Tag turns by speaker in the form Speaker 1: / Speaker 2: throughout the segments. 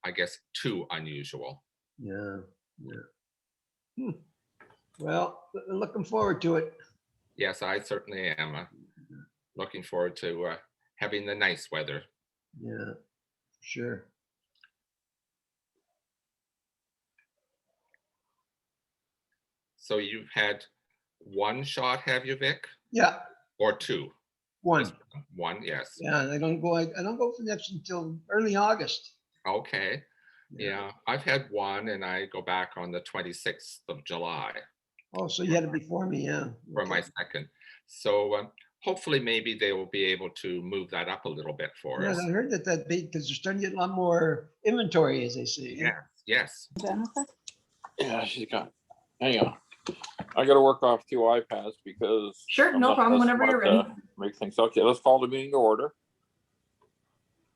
Speaker 1: I guess, too unusual.
Speaker 2: Yeah. Well, looking forward to it.
Speaker 1: Yes, I certainly am looking forward to having the nice weather.
Speaker 2: Yeah, sure.
Speaker 1: So you've had one shot, have you, Vic?
Speaker 2: Yeah,
Speaker 1: Or two?
Speaker 2: one.
Speaker 1: Just one, yes.
Speaker 2: Yeah, I don't go for next until early August.
Speaker 1: Okay. Yeah, I've had one, and I go back on the 26th of July.
Speaker 2: Oh, so you had it before me, yeah.
Speaker 1: For my second. So hopefully maybe they will be able to move that up a little bit for
Speaker 2: Yeah,
Speaker 1: us.
Speaker 2: I heard that because they're starting to get a lot more inventory, as they say.
Speaker 1: Yes.
Speaker 3: Jennifer?
Speaker 4: Yeah, she's got. Hang on. I got to work off 2 iPads because.
Speaker 3: Sure,
Speaker 4: I'm
Speaker 3: no
Speaker 4: not
Speaker 3: problem.
Speaker 4: that
Speaker 3: Whenever you're
Speaker 4: smart
Speaker 3: ready.
Speaker 4: to Make things okay. Let's call the meeting to order.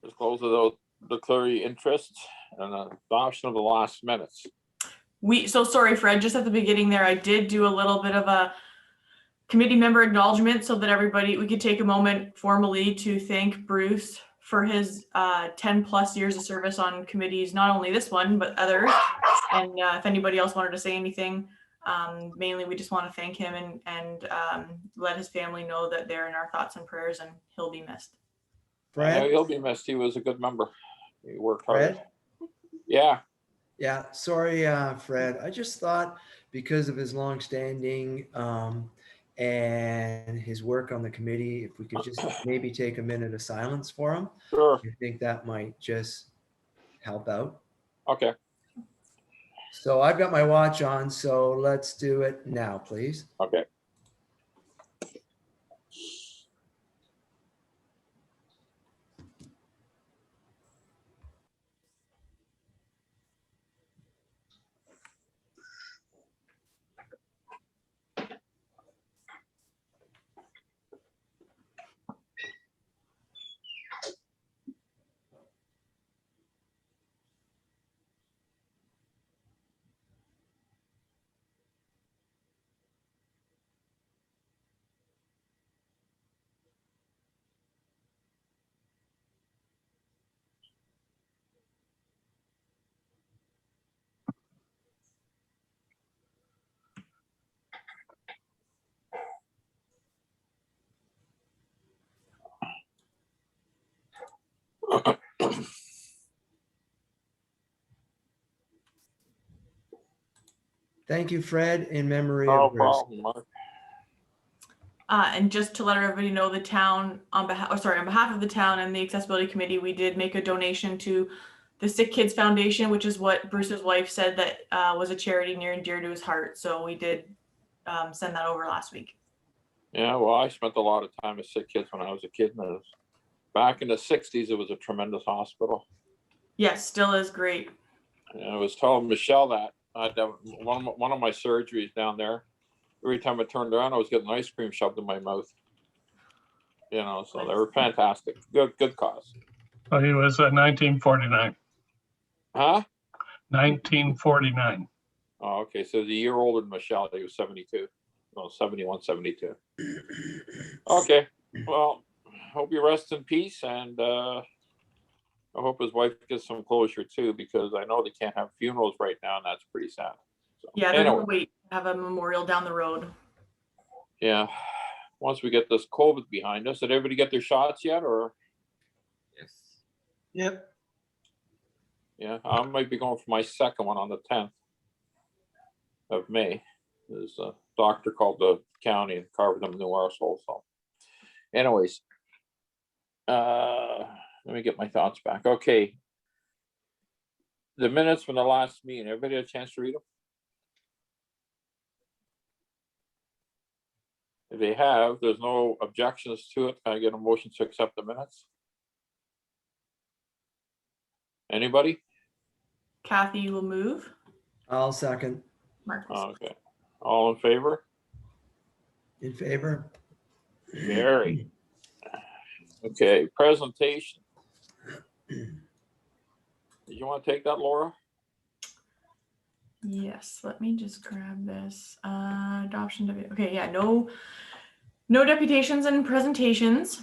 Speaker 4: Let's close without declaring interest and adoption of the last minutes.
Speaker 3: So sorry, Fred, just at the beginning there, I did do a little bit of a committee member acknowledgement so that we could take a moment formally to thank Bruce for his 10 plus years of service on committees, not only this one, but others. And if anybody else wanted to say anything, mainly we just want to thank him and let his family know that they're in our thoughts and prayers, and he'll be missed.
Speaker 5: Fred?
Speaker 4: He'll be missed. He was a good member. He worked hard.
Speaker 5: Fred?
Speaker 4: Yeah.
Speaker 5: Yeah, sorry, Fred. I just thought because of his longstanding and his work on the committee, if we could just maybe take a minute of silence for him.
Speaker 4: Sure.
Speaker 5: I think that might just help out.
Speaker 4: Okay.
Speaker 5: So I've got my watch on, so let's do it now, please.
Speaker 4: Okay.
Speaker 5: Thank you, Fred, in memory
Speaker 4: No
Speaker 5: of Bruce.
Speaker 4: problem, Mark.
Speaker 3: And just to let everybody know, the town on behalf of the town and the accessibility committee, we did make a donation to the Sick Kids Foundation, which is what Bruce's wife said that was a charity near and dear to his heart. So we did send that over last week.
Speaker 4: Yeah, well, I spent a lot of time with sick kids when I was a kid. And back in the 60s, it was a tremendous hospital.
Speaker 3: Yes, still is great.
Speaker 4: And I was telling Michelle that one of my surgeries down there, every time I turned around, I was getting ice cream shoved in my mouth. You know, so they were fantastic. Good cause.
Speaker 6: Well, he was 1949.
Speaker 4: Huh?
Speaker 6: 1949.
Speaker 4: Oh, okay. So he's a year older than Michelle. He was 72. No, 71, 72. Okay. Well, hope you rest in peace, and I hope his wife gets some closure too, because I know they can't have funerals right now, and that's pretty sad. So,
Speaker 3: Yeah, they're gonna wait to have a memorial down the road.
Speaker 4: Yeah. Once we get this COVID behind us, did everybody get their shots yet, or?
Speaker 1: Yes.
Speaker 2: Yep.
Speaker 4: Yeah, I might be going for my second one on the 10th of May. There's a doctor called the county and carved them new arsehole. So anyways, let me get my thoughts back. Okay. The minutes from the last meeting, everybody had a chance to read them? If they have, there's no objections to it. Can I get a motion to accept the minutes? Anybody?
Speaker 3: Kathy will move.
Speaker 5: I'll second.
Speaker 3: Marcus.
Speaker 4: Okay. All in favor?
Speaker 5: In favor?
Speaker 4: Very. Okay, presentation. Did you want to take that, Laura?
Speaker 3: Yes, let me just grab this. Adoption. Okay, yeah, no deputations and presentations.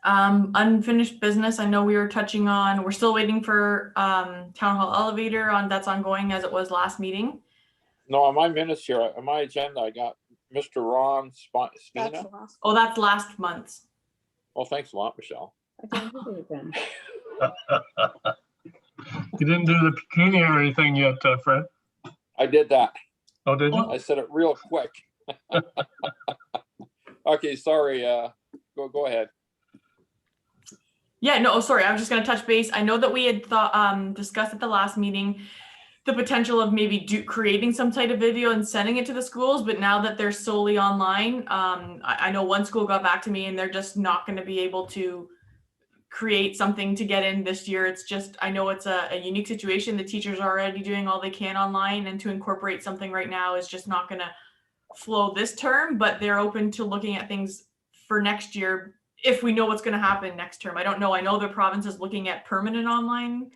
Speaker 3: Unfinished business, I know we were touching on, we're still waiting for town hall elevator that's ongoing as it was last meeting.
Speaker 4: No, on my minutes here, on my agenda, I got Mr. Ron
Speaker 7: That's
Speaker 4: Spina.
Speaker 7: the last.
Speaker 3: Oh, that's last month's.
Speaker 4: Well, thanks a lot, Michelle.
Speaker 7: I don't think it then.
Speaker 6: You didn't do the pecuniary thing yet, Fred.
Speaker 4: I did that.
Speaker 6: Oh, did you?
Speaker 4: I said it real quick. Okay, sorry. Go ahead.
Speaker 3: Yeah, no, sorry, I was just gonna touch base. I know that we had thought, discussed at the last meeting, the potential of maybe creating some type of video and sending it to the schools, but now that they're solely online, I know one school got back to me and they're just not gonna be able to create something to get in this year. It's just, I know it's a unique situation. The teachers are already doing all they can online, and to incorporate something right now is just not gonna flow this term, but they're open to looking at things for next year if we know what's going to happen next term. I don't know. I know the province is looking at permanent online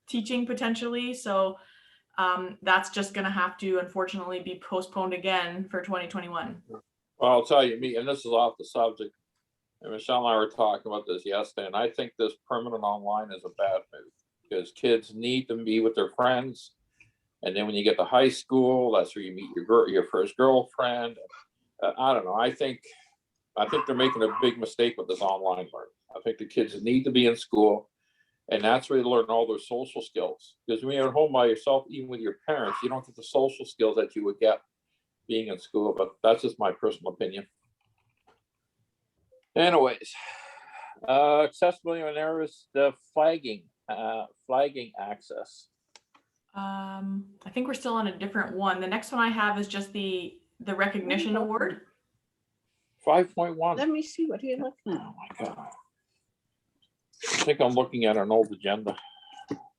Speaker 3: teaching potentially. So that's just going to have to unfortunately be postponed again for 2021.
Speaker 4: Well, I'll tell you, and this is off the subject, and Michelle and I were talking about this yesterday, and I think this permanent online is a bad move because kids need to be with their friends. And then when you get to high school, that's where you meet your first girlfriend. I don't know. I think they're making a big mistake with this online learning. I think the kids need to be in school, and that's where they learn all their social skills. Because when you're at home by yourself, even with your parents, you don't get the social skills that you would get being in school. But that's just my personal opinion. Anyways, accessibility on areas, the flagging access.
Speaker 3: I think we're still on a different one. The next one I have is just the recognition award.
Speaker 4: 5.1.
Speaker 7: Let me see, what are you looking at?
Speaker 4: Oh my God. I think I'm looking at an old agenda.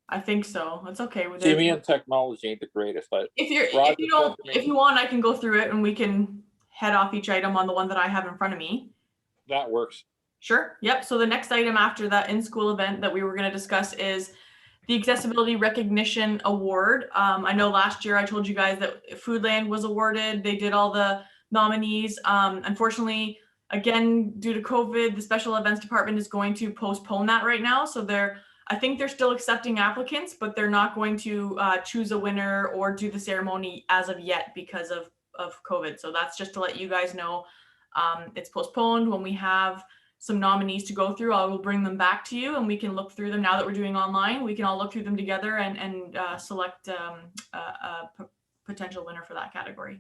Speaker 3: I think so. It's okay with
Speaker 4: See, me
Speaker 3: it.
Speaker 4: and technology ain't the greatest.
Speaker 3: If you want, I can go through it and we can head off each item on the one that I have in front of me.
Speaker 4: That works.
Speaker 3: Sure. Yep. So the next item after that in-school event that we were going to discuss is the Accessibility Recognition Award. I know last year I told you guys that Foodland was awarded. They did all the nominees. Unfortunately, again, due to COVID, the Special Events Department is going to postpone that right now. So I think they're still accepting applicants, but they're not going to choose a winner or do the ceremony as of yet because of COVID. So that's just to let you guys know it's postponed. When we have some nominees to go through, I will bring them back to you and we can look through them. Now that we're doing online, we can all look through them together and select a potential winner for that category.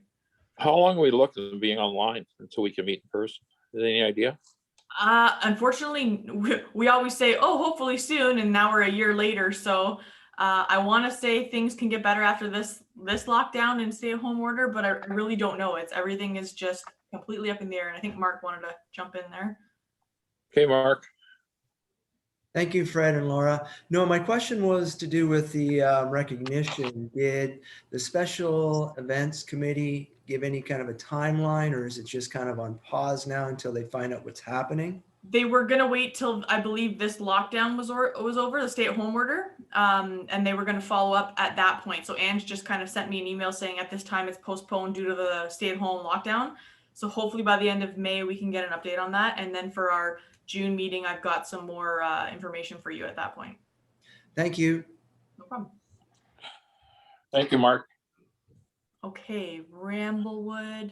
Speaker 4: How long are we looking at being online until we can meet in person? Is any idea?
Speaker 3: Unfortunately, we always say, oh, hopefully soon. And now we're a year later. So I want to say things can get better after this lockdown and stay at home order, but I really don't know. Everything is just completely up in the air. And I think Mark wanted to jump in there.
Speaker 4: Okay, Mark.
Speaker 5: Thank you, Fred and Laura. No, my question was to do with the recognition. Did the Special Events Committee give any kind of a timeline, or is it just kind of on pause now until they find out what's happening?
Speaker 3: They were going to wait till I believe this lockdown was over, the stay-at-home order, and they were going to follow up at that point. So Ange just kind of sent me an email saying at this time it's postponed due to the stay-at-home lockdown. So hopefully by the end of May, we can get an update on that. And then for our June meeting, I've got some more information for you at that point.
Speaker 5: Thank you.
Speaker 3: No problem.
Speaker 4: Thank you, Mark.
Speaker 3: Okay, Ramblewood,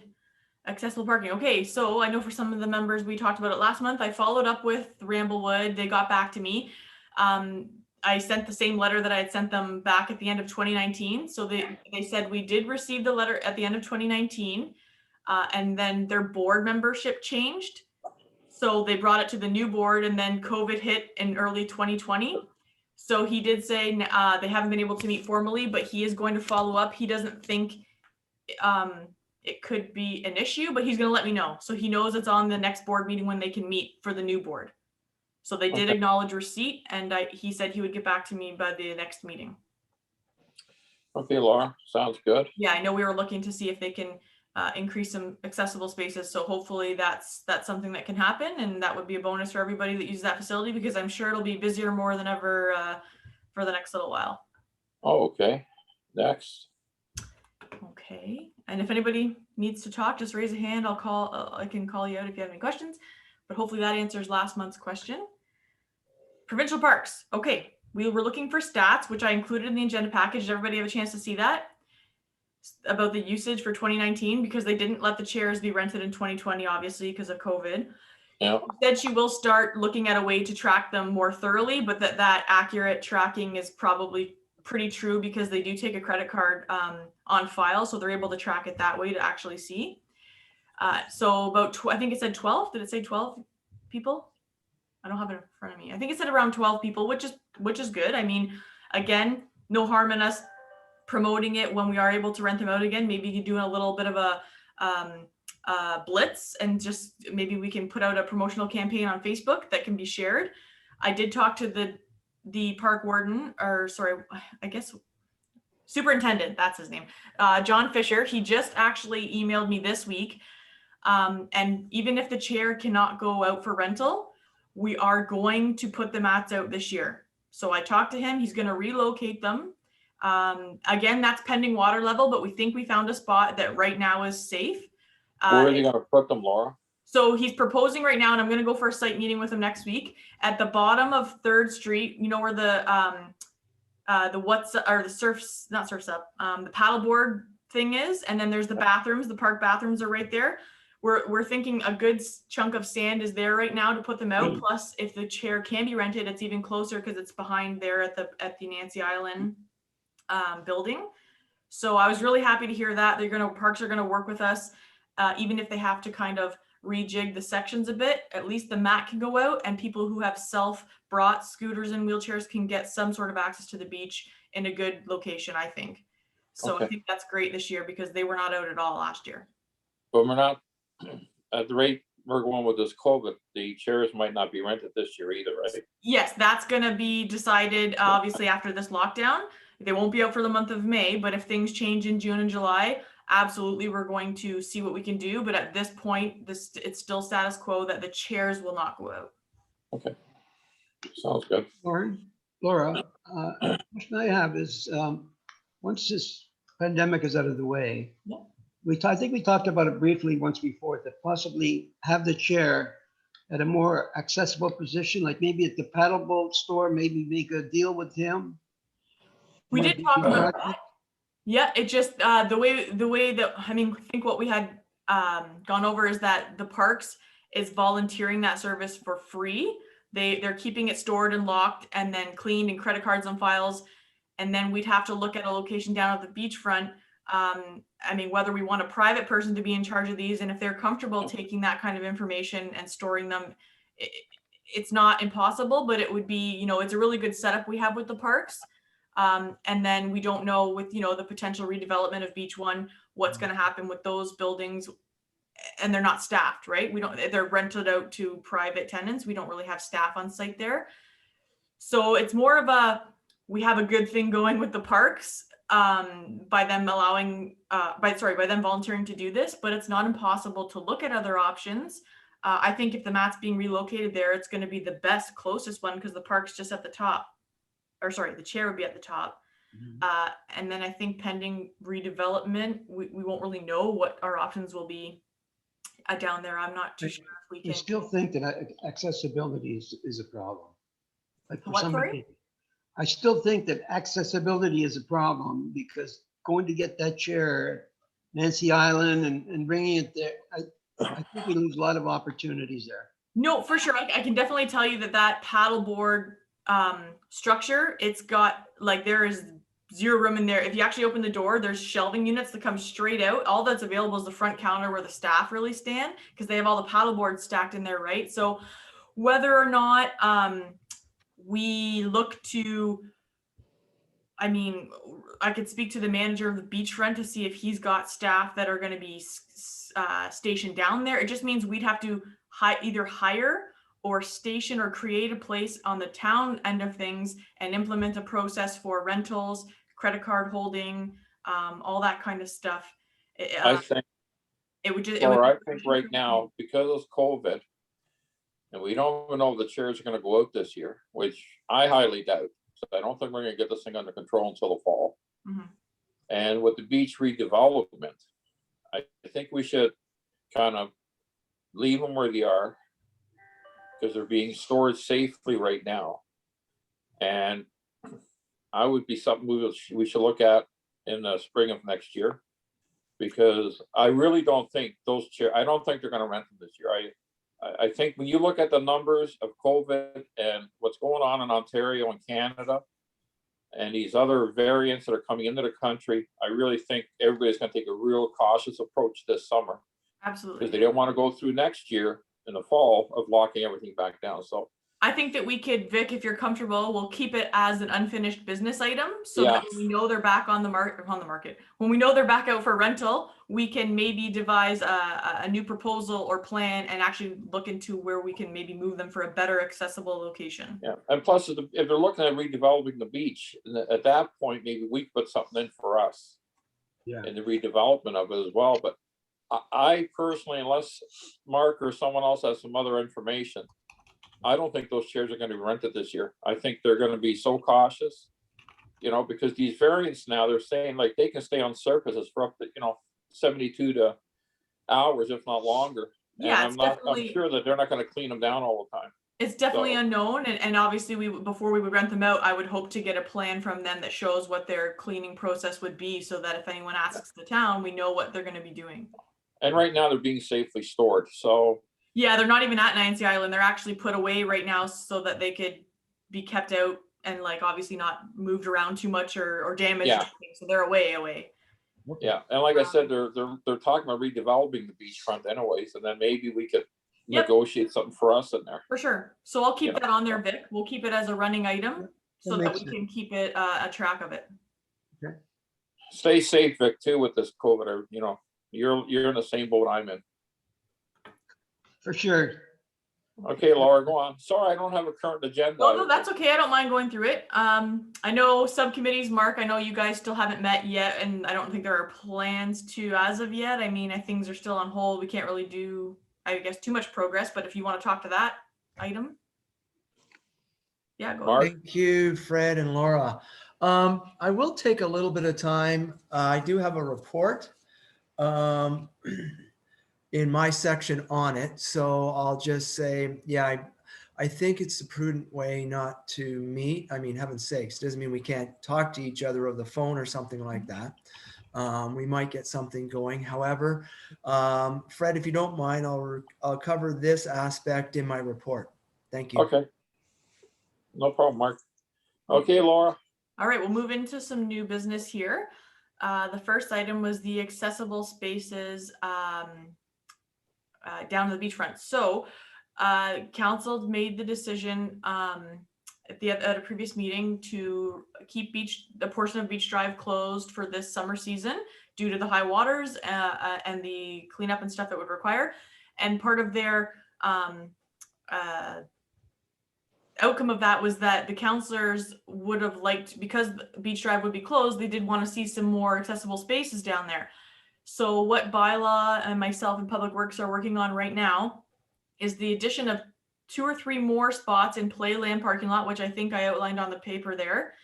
Speaker 3: accessible parking. Okay, so I know for some of the members, we talked about it last month. I followed up with Ramblewood. They got back to me. I sent the same letter that I had sent them back at the end of 2019. So they said we did receive the letter at the end of 2019, and then their board membership changed. So they brought it to the new board, and then COVID hit in early 2020. So he did say they haven't been able to meet formally, but he is going to follow up. He doesn't think it could be an issue, but he's going to let me know. So he knows it's on the next board meeting when they can meet for the new board. So they did acknowledge receipt, and he said he would get back to me by the next meeting.
Speaker 4: Okay, Laura, sounds good.
Speaker 3: Yeah, I know we were looking to see if they can increase some accessible spaces. So hopefully that's something that can happen, and that would be a bonus for everybody that uses that facility, because I'm sure it'll be busier more than ever for the next little while.
Speaker 4: Oh, okay. Next.
Speaker 3: Okay, and if anybody needs to talk, just raise a hand. I can call you out if you have any questions. but hopefully that answers last month's question. Provincial Parks. Okay, we were looking for stats, which I included in the agenda package. Did everybody have a chance to see that? About the usage for 2019, because they didn't let the chairs be rented in 2020, obviously, because of COVID.
Speaker 4: Yeah.
Speaker 3: She said she will start looking at a way to track them more thoroughly, but that accurate tracking is probably pretty true because they do take a credit card on file, so they're able to track it that way to actually see. So about, I think it said 12. Did it say 12 people? I don't have it in front of me. I think it said around 12 people, which is good. I mean, again, no harm in us promoting it when we are able to rent them out again. Maybe you do a little bit of a blitz, and just maybe we can put out a promotional campaign on Facebook that can be shared. I did talk to the park warden, or sorry, I guess superintendent, that's his name, John Fisher. He just actually emailed me this week. And even if the chair cannot go out for rental, we are going to put the mats out this year. So I talked to him, he's going to relocate them. Again, that's pending water level, but we think we found a spot that right now is safe.
Speaker 4: Where are they gonna put them, Laura?
Speaker 3: So he's proposing right now, and I'm going to go for a site meeting with him next week, at the bottom of 3rd Street, you know, where the paddleboard thing is, and then there's the bathrooms, the park bathrooms are right there. We're thinking a good chunk of sand is there right now to put them out. Plus, if the chair can be rented, it's even closer because it's behind there at the Nancy Island building. So I was really happy to hear that parks are gonna work with us, even if they have to kind of rejig the sections a bit. At least the mat can go out, and people who have self-brought scooters and wheelchairs can get some sort of access to the beach in a good location, I think. So
Speaker 4: Okay.
Speaker 3: I think that's great this year because they were not out at all last year.
Speaker 4: But we're not, at the rate we're going with this COVID, the chairs might not be rented this year either, right?
Speaker 3: Yes, that's going to be decided obviously after this lockdown. They won't be out for the month of May, but if things change in June and July, absolutely we're going to see what we can do. But at this point, it's still status quo that the chairs will not go out.
Speaker 4: Okay, sounds good.
Speaker 2: Laura, the question I have is, once this pandemic is out of the way,
Speaker 3: Yeah.
Speaker 2: I think we talked about it briefly once before, that possibly have the chair at a more accessible position, like maybe at the paddleboat store, maybe make a deal with him.
Speaker 3: We
Speaker 2: Might
Speaker 3: did talk
Speaker 2: be
Speaker 3: about
Speaker 2: practical.
Speaker 3: that. Yeah, it just the way that, I mean, I think what we had gone over is that the parks is volunteering that service for free. They're keeping it stored and locked and then cleaned and credit cards on files. And then we'd have to look at a location down at the beachfront. I mean, whether we want a private person to be in charge of these, and if they're comfortable taking that kind of information and storing them, it's not impossible, but it would be, you know, it's a really good setup we have with the parks. And then we don't know with, you know, the potential redevelopment of Beach One, what's going to happen with those buildings, and they're not staffed, right? They're rented out to private tenants. We don't really have staff on site there. So it's more of we have a good thing going with the parks by them by them volunteering to do this, but it's not impossible to look at other options. I think if the mat's being relocated there, it's going to be the closest one because the park's just at the top. Or sorry, the chair would be at the top. And then I think pending redevelopment, we won't really know what our options will be down there. I'm not too sure if we
Speaker 2: I
Speaker 3: can.
Speaker 2: still think that accessibility is a problem. Like for
Speaker 3: What, sorry?
Speaker 2: somebody, I still think that accessibility is a problem because going to get that chair, Nancy Island, and bringing it there, I think we lose a lot of opportunities there.
Speaker 3: No, for sure. I can definitely tell you that paddleboard structure, it's got like, there is zero room in there. If you actually open the door, there's shelving units that come straight out. All that's available is the front counter where the staff really stand because they have all the paddle boards stacked in there, right? So whether or not we look to, I mean, I could speak to the manager of the beachfront to see if he's got staff that are going to be stationed down there. It just means we'd have to either hire or station or create a place on the town end of things and implement a process for rentals, credit card holding, all that kind of stuff.
Speaker 4: I think,
Speaker 3: it would just,
Speaker 4: or I think right now, because of COVID, and we don't even know if the chairs are gonna go out this year, which I highly doubt. So I don't think we're gonna get this thing under control until the fall.
Speaker 3: Mhm.
Speaker 4: And with the beach redevelopment, I think we should kind of leave them where they are because they're being stored safely right now. And I would be something we should look at in the spring of next year, because I really don't think those chairs, I don't think they're going to rent them this year. I think when you look at the numbers of COVID and what's going on in Ontario and Canada and these other variants that are coming into the country, I really think everybody's going to take a real cautious approach this summer,
Speaker 3: Absolutely.
Speaker 4: because they don't want to go through next year in the fall of locking everything back down. So
Speaker 3: I think that we could, Vic, if you're comfortable, we'll keep it as an unfinished business item so that when we know they're back on the market, when we know they're back out for rental, we can maybe devise a new proposal or plan and actually look into where we can maybe move them for a better accessible location.
Speaker 4: yeah, and plus if they're looking at redeveloping the beach, at that point, maybe we put something in for us.
Speaker 2: Yeah.
Speaker 4: In the redevelopment of it as well. But I personally, unless Mark or someone else has some other information, I don't think those chairs are going to be rented this year. I think they're going to be so cautious, you know, because these variants now, they're saying like they can stay on surfaces for up to, 72 hours, if not longer.
Speaker 3: Yeah,
Speaker 4: and I'm sure that they're not going to clean them down all the time.
Speaker 3: It's definitely unknown, and obviously before we would rent them out, I would hope to get a plan from them that shows what their cleaning process would be, so that if anyone asks the town, we know what they're going to be doing.
Speaker 4: And right now they're being safely stored. So
Speaker 3: yeah, they're not even at Nancy Island. They're actually put away right now so that they could be kept out and like obviously not moved around too much or damaged.
Speaker 4: Yeah.
Speaker 3: So they're away.
Speaker 4: yeah, and like I said, they're talking about redeveloping the beachfront anyways, and then maybe we could negotiate something for us in there.
Speaker 3: For sure. So I'll keep that on there, Vic. We'll keep it as a running item so that we can keep it a track of it.
Speaker 2: Okay.
Speaker 4: Stay safe, Vic, too, with this COVID. Or, you're in the same boat I'm in.
Speaker 2: For sure.
Speaker 4: Okay, Laura, go on. Sorry, I don't have a current agenda.
Speaker 3: Oh, no, that's okay. I don't mind going through it. I know subcommittees, Mark, I know you guys still haven't met yet, and I don't think there are plans to as of yet. I mean, things are still on hold. We can't really do, I guess, too much progress, but if you want to talk to that item. Yeah, go
Speaker 4: Mark?
Speaker 3: ahead.
Speaker 5: Thank you, Fred and Laura. I will take a little bit of time. I do have a report in my section on it. So I'll just say, yeah, I think it's a prudent way not to meet. I mean, heaven's sakes, doesn't mean we can't talk to each other over the phone or something like that. We might get something going. However, Fred, if you don't mind, I'll cover this aspect in my report. Thank you.
Speaker 4: Okay. No problem, Mark. Okay, Laura.
Speaker 3: All right, we'll move into some new business here. The first item was the accessible spaces down to the beachfront. So council made the decision at a previous meeting to keep the portion of Beach Drive closed for this summer season due to the high waters and the cleanup and stuff that would require. And part of their outcome of that was that the councilors would have liked, because Beach Drive would be closed, they did want to see some more accessible spaces down there. So what bylaw and myself and Public Works are working on right now is the addition of 2 or 3 more spots in Playland parking lot, which I think I outlined on the paper there.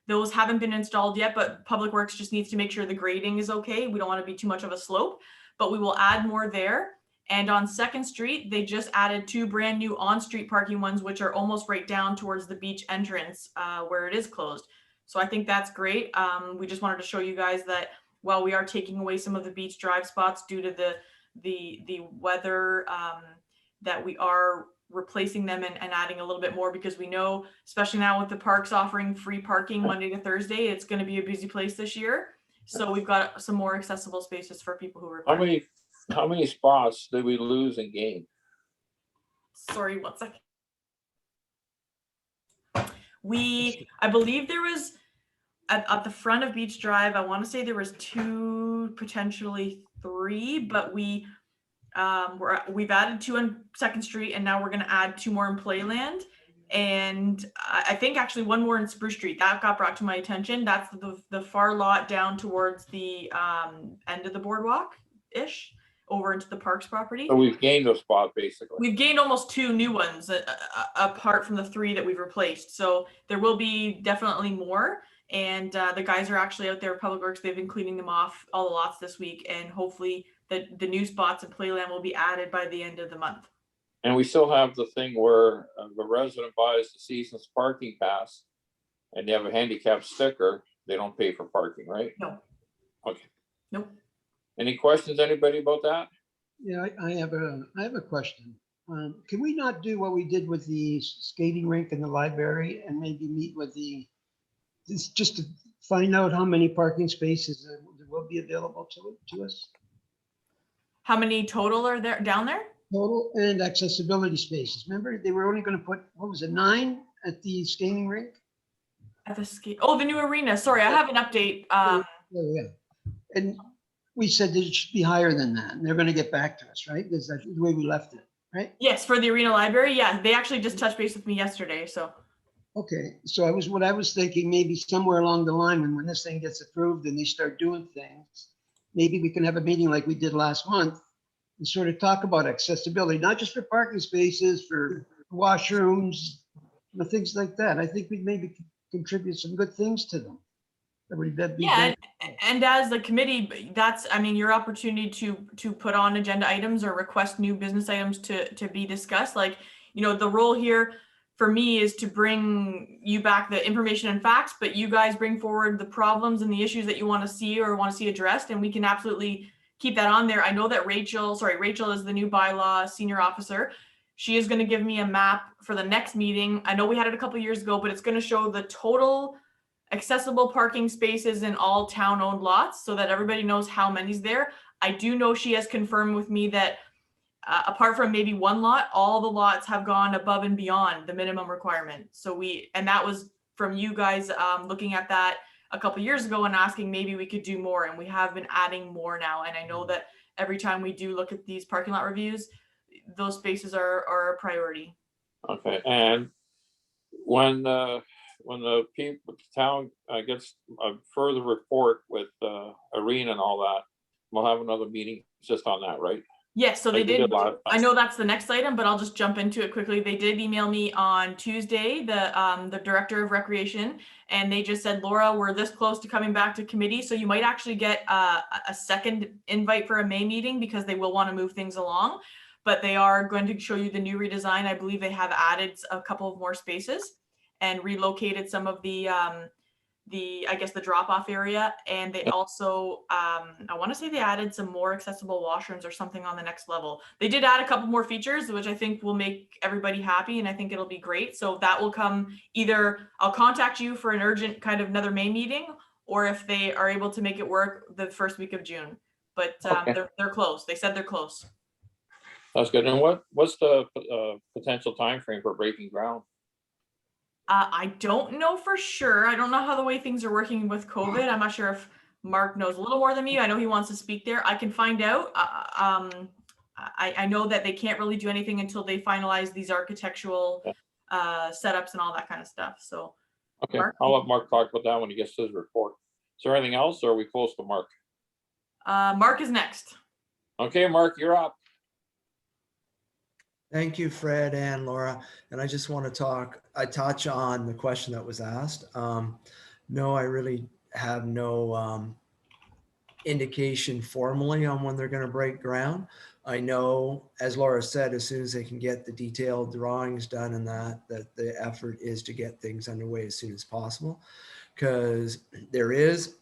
Speaker 3: Those haven't been installed yet, but Public Works just needs to make sure the grading is okay. We don't want to be too much of a slope, but we will add more there. And on 2nd Street, they just added 2 brand new on-street parking ones, which are almost right down towards the beach entrance where it is closed. So I think that's great. We just wanted to show you guys that while we are taking away some of the Beach Drive spots due to the weather, that we are replacing them and adding a little bit more, because we know, especially now with the parks offering free parking Monday to Thursday, it's going to be a busy place this year. So we've got some more accessible spaces for people who require.
Speaker 4: How many spots did we lose and gain?
Speaker 3: Sorry, 1 second. I believe there was at the front of Beach Drive, I want to say there was 2, potentially 3, but we've added 2 on 2nd Street, and now we're going to add 2 more in Playland. And I think actually 1 more in Spruce Street that got brought to my attention. That's the far lot down towards the end of the boardwalk ish, over into the parks property.
Speaker 4: So we've gained a spot basically.
Speaker 3: We've gained almost 2 new ones apart from the 3 that we've replaced. So there will be definitely more. And the guys are actually out there, Public Works, they've been cleaning them off, all the lots this week. And hopefully the new spots in Playland will be added by the end of the month.
Speaker 4: And we still have the thing where the resident buys the season's parking pass and they have a handicap sticker, they don't pay for parking, right?
Speaker 3: No.
Speaker 4: Okay.
Speaker 3: Nope.
Speaker 4: Any questions, anybody, about that?
Speaker 2: Yeah, I have a question. Can we not do what we did with the skating rink in the library and maybe meet with just to find out how many parking spaces will be available to us?
Speaker 3: How many total are there down there?
Speaker 2: Total and accessibility spaces. Remember, they were only going to put, what was it, 9 at the skating rink?
Speaker 3: At the the new arena. Sorry, I have an update.
Speaker 2: Yeah. And we said that it should be higher than that, and they're going to get back to us, right? Is that the way we left it, right?
Speaker 3: Yes, for the arena library. Yeah, they actually just touched base with me yesterday. So
Speaker 2: Okay, so what I was thinking, maybe somewhere along the line, when this thing gets approved and they start doing things, maybe we can have a meeting like we did last month and sort of talk about accessibility, not just for parking spaces, for washrooms, things like that. I think we'd maybe contribute some good things to them. That'd be
Speaker 3: yeah,
Speaker 2: great.
Speaker 3: and as the committee, that's, I mean, your opportunity to put on agenda items or request new business items to be discussed. Like, you know, the role here for me is to bring you back the information and facts, but you guys bring forward the problems and the issues that you want to see or want to see addressed, and we can absolutely keep that on there. I know that Rachel is the new bylaw senior officer. She is going to give me a map for the next meeting. I know we had it a couple of years ago, but it's going to show the total accessible parking spaces in all town-owned lots so that everybody knows how many's there. I do know she has confirmed with me that apart from maybe one lot, all the lots have gone above and beyond the minimum requirement. So and that was from you guys looking at that a couple of years ago and asking maybe we could do more, and we have been adding more now. And I know that every time we do look at these parking lot reviews, those spaces are a priority.
Speaker 4: Okay, and when the town gets a further report with arena and all that, we'll have another meeting just on that, right?
Speaker 3: Yes, so they
Speaker 4: Like we
Speaker 3: did.
Speaker 4: did last
Speaker 3: I
Speaker 4: time.
Speaker 3: know that's the next item, but I'll just jump into it quickly. They did email me on Tuesday, the director of recreation, and they just said, Laura, we're this close to coming back to committee, so you might actually get a second invite for a May meeting because they will want to move things along. But they are going to show you the new redesign. I believe they have added a couple of more spaces and relocated some of the I guess the drop-off area, and they also I want to say they added some more accessible washrooms or something on the next level. They did add a couple more features, which I think will make everybody happy, and I think it'll be great. So that will come, either I'll contact you for an urgent kind of another May meeting, or if they are able to make it work, the first week of June. But
Speaker 4: Okay.
Speaker 3: they're close. They said they're close.
Speaker 4: That's good. And what's the potential time frame for breaking ground?
Speaker 3: I don't know for sure. I don't know how the way things are working with COVID. I'm not sure if Mark knows a little more than me. I know he wants to speak there. I can find out. I know that they can't really do anything until they finalize these architectural setups and all that kind of stuff. So,
Speaker 4: Okay,
Speaker 3: Mark?
Speaker 4: I'll let Mark talk about that when he gets his report. Is there anything else, or are we close to Mark?
Speaker 3: Mark is next.
Speaker 4: Okay, Mark, you're up.
Speaker 5: Thank you, Fred and Laura. And I just want to touch on the question that was asked. No, I really have no indication formally on when they're going to break ground. I know, as Laura said, as soon as they can get the detailed drawings done and that the effort is to get things underway as soon as possible, because there is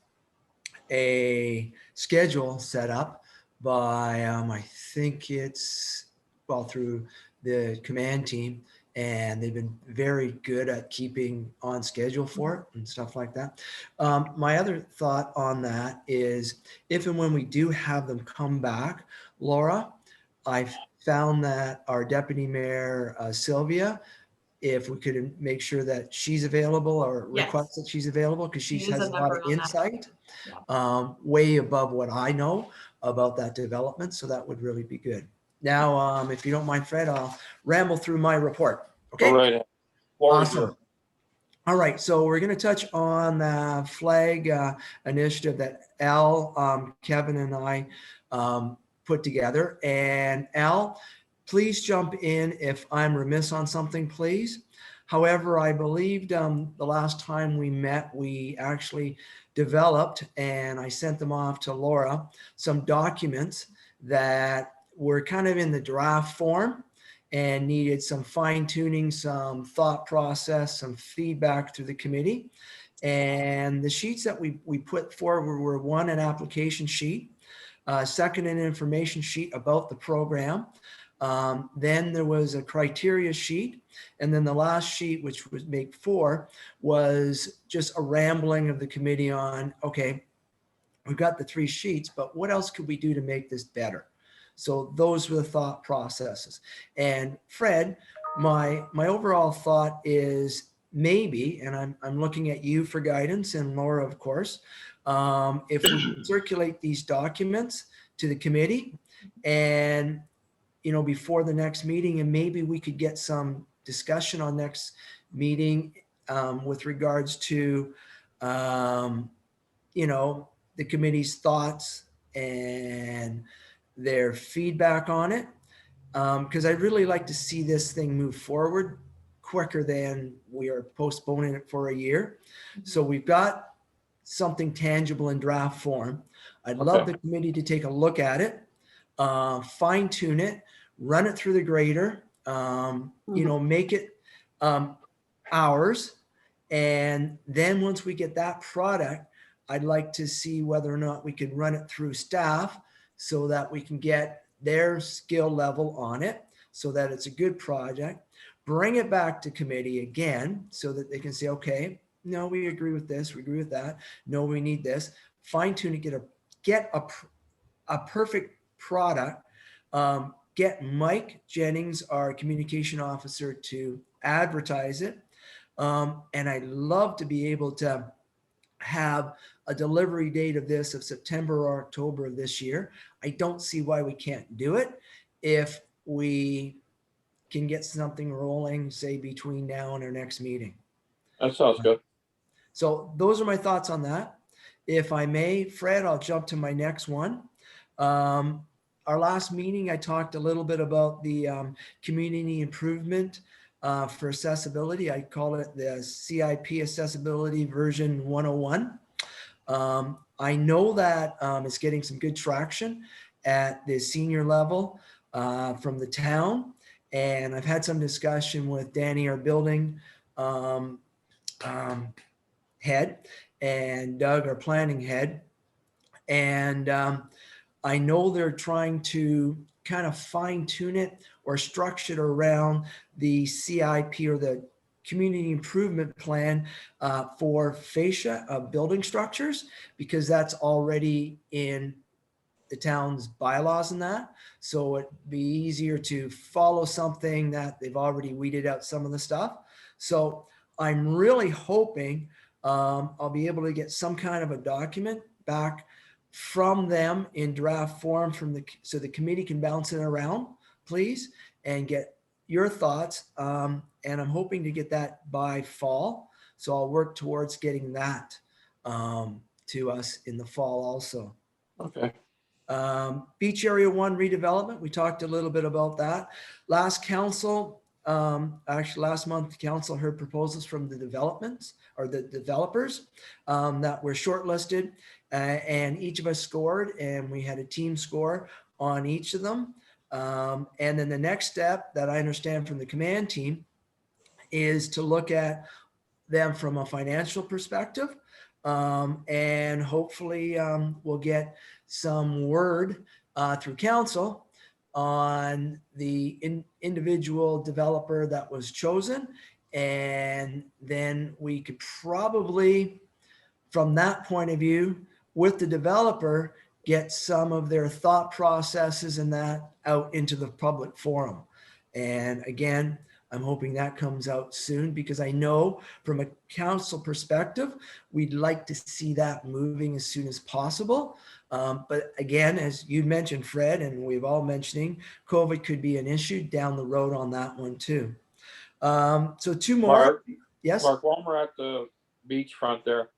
Speaker 5: a schedule set up by, I think it's, well, through the command team, and they've been very good at keeping on schedule for it and stuff like that. My other thought on that is, if and when we do have them come back, Laura, I've found that our deputy mayor, Sylvia, if we could make sure that she's available or
Speaker 3: Yes.
Speaker 5: request that she's available, because she
Speaker 3: She is
Speaker 5: has
Speaker 3: a
Speaker 5: a lot
Speaker 3: member
Speaker 5: of
Speaker 3: on that.
Speaker 5: insight,
Speaker 3: Yeah.
Speaker 5: way above what I know about that development. So that would really be good. Now, if you don't mind, Fred, I'll ramble through my report. Okay.
Speaker 4: All right. Floor is
Speaker 5: Awesome.
Speaker 4: yours.
Speaker 5: All right, so we're going to touch on the flag initiative that Al, Kevin, and I put together. And Al, please jump in if I'm remiss on something, please. However, I believed the last time we met, we actually developed, and I sent them off to Laura, some documents that were kind of in the draft form. and needed some fine tuning, some thought process, some feedback through the committee. And the sheets that we put forward were, one, an application sheet, second, an information sheet about the program. Then there was a criteria sheet. And then the last sheet, which would make 4, was just a rambling of the committee on, okay, we've got the 3 sheets, but what else could we do to make this better? So those were the thought processes. And Fred, my overall thought is maybe, and I'm looking at you for guidance, and Laura, of course, if we circulate these documents to the committee and, you know, before the next meeting, and maybe we could get some discussion on next meeting with regards to, you know, the committee's thoughts and their feedback on it. Because I'd really like to see this thing move forward quicker than we are postponing it for a year. So we've got something tangible in draft form. I'd love the committee to take a look at it, fine tune it, run it through the grader, you know, make it ours. And then once we get that product, I'd like to see whether or not we can run it through staff so that we can get their skill level on it, so that it's a good project. Bring it back to committee again so that they can say, okay, no, we agree with this, we agree with that. No, we need this. Fine tune it, get a perfect product. Get Mike Jennings, our communication officer, to advertise it. And I'd love to be able to have a delivery date of this of September or October of this year. I don't see why we can't do it if we can get something rolling, say, between now and our next meeting.
Speaker 4: That sounds good.
Speaker 5: So those are my thoughts on that. If I may, Fred, I'll jump to my next one. Our last meeting, I talked a little bit about the community improvement for accessibility. I call it the CIP Accessibility version 101. I know that it's getting some good traction at the senior level from the town. And I've had some discussion with Danny, our building head, and Doug, our planning head. And I know they're trying to kind of fine tune it or structure it around the CIP or the community improvement plan for fascia of building structures, because that's already in the town's bylaws and that. So it'd be easier to follow something that they've already weeded out some of the stuff. So I'm really hoping I'll be able to get some kind of a document back from them in draft form so the committee can bounce it around, please, and get your thoughts. And I'm hoping to get that by fall. So I'll work towards getting that to us in the fall also.
Speaker 4: Okay.
Speaker 5: Beach Area 1 redevelopment, we talked a little bit about that. Last council, actually last month, council heard proposals from the developments or the developers that were shortlisted, and each of us scored, and we had a team score on each of them. And then the next step that I understand from the command team is to look at them from a financial perspective. And hopefully we'll get some word through council on the individual developer that was chosen. And then we could probably, from that point of view, with the developer, get some of their thought processes and that out into the public forum. And again, I'm hoping that comes out soon, because I know from a council perspective, we'd like to see that moving as soon as possible. But again, as you mentioned, Fred, and we've all mentioning, COVID could be an issue down the road on that one too. So 2 more.
Speaker 4: Mark,
Speaker 5: Yes.
Speaker 4: Mark, while we're at the beachfront there,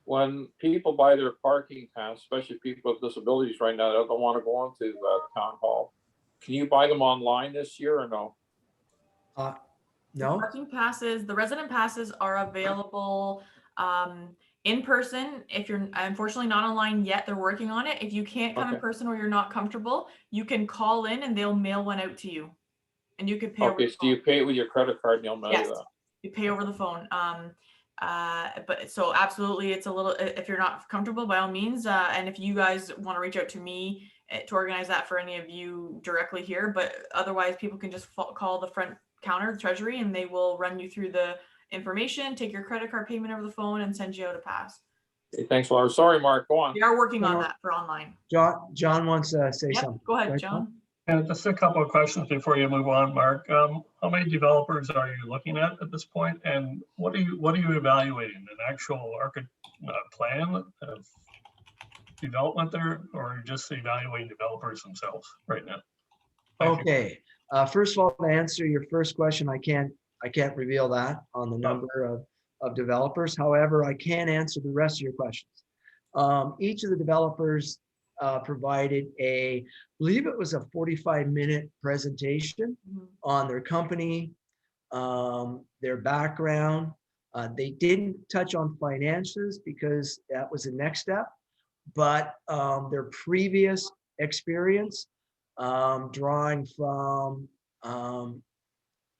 Speaker 4: when people buy their parking pass, especially people with disabilities right now that don't want to go into town hall, can you buy them online this year or no?
Speaker 5: No.
Speaker 3: Parking passes, the resident passes are available in person. If you're unfortunately not online yet, they're working on it. If you can't come in person or you're not comfortable, you can call in and they'll mail one out to you and you could pay. over
Speaker 4: Okay,
Speaker 3: the
Speaker 4: so you
Speaker 3: phone.
Speaker 4: pay it with your credit card and they'll mail you
Speaker 3: Yes.
Speaker 4: that.
Speaker 3: You pay over the phone. But so absolutely, it's a little, if you're not comfortable, by all means, and if you guys want to reach out to me to organize that for any of you directly here, but otherwise people can just call the front counter, the treasury, and they will run you through the information, take your credit card payment over the phone, and send you out a pass.
Speaker 4: Okay, thanks, Laura. Sorry, Mark, go on.
Speaker 3: We are working on that for online.
Speaker 5: John wants to say
Speaker 3: Yep,
Speaker 5: something.
Speaker 3: go ahead,
Speaker 5: Right,
Speaker 3: John.
Speaker 6: And just a couple of questions before you move on, Mark. How many developers are you looking at this point, and what are you evaluating? An actual plan of development there, or are you just evaluating developers themselves right now? Thank you.
Speaker 5: Okay, first of all, to answer your first question, I can't reveal that on the number of developers. However, I can answer the rest of your questions. Each of the developers provided I believe it was a 45-minute presentation on their company, their background. They didn't touch on finances because that was the next step, but their previous experience, drawing from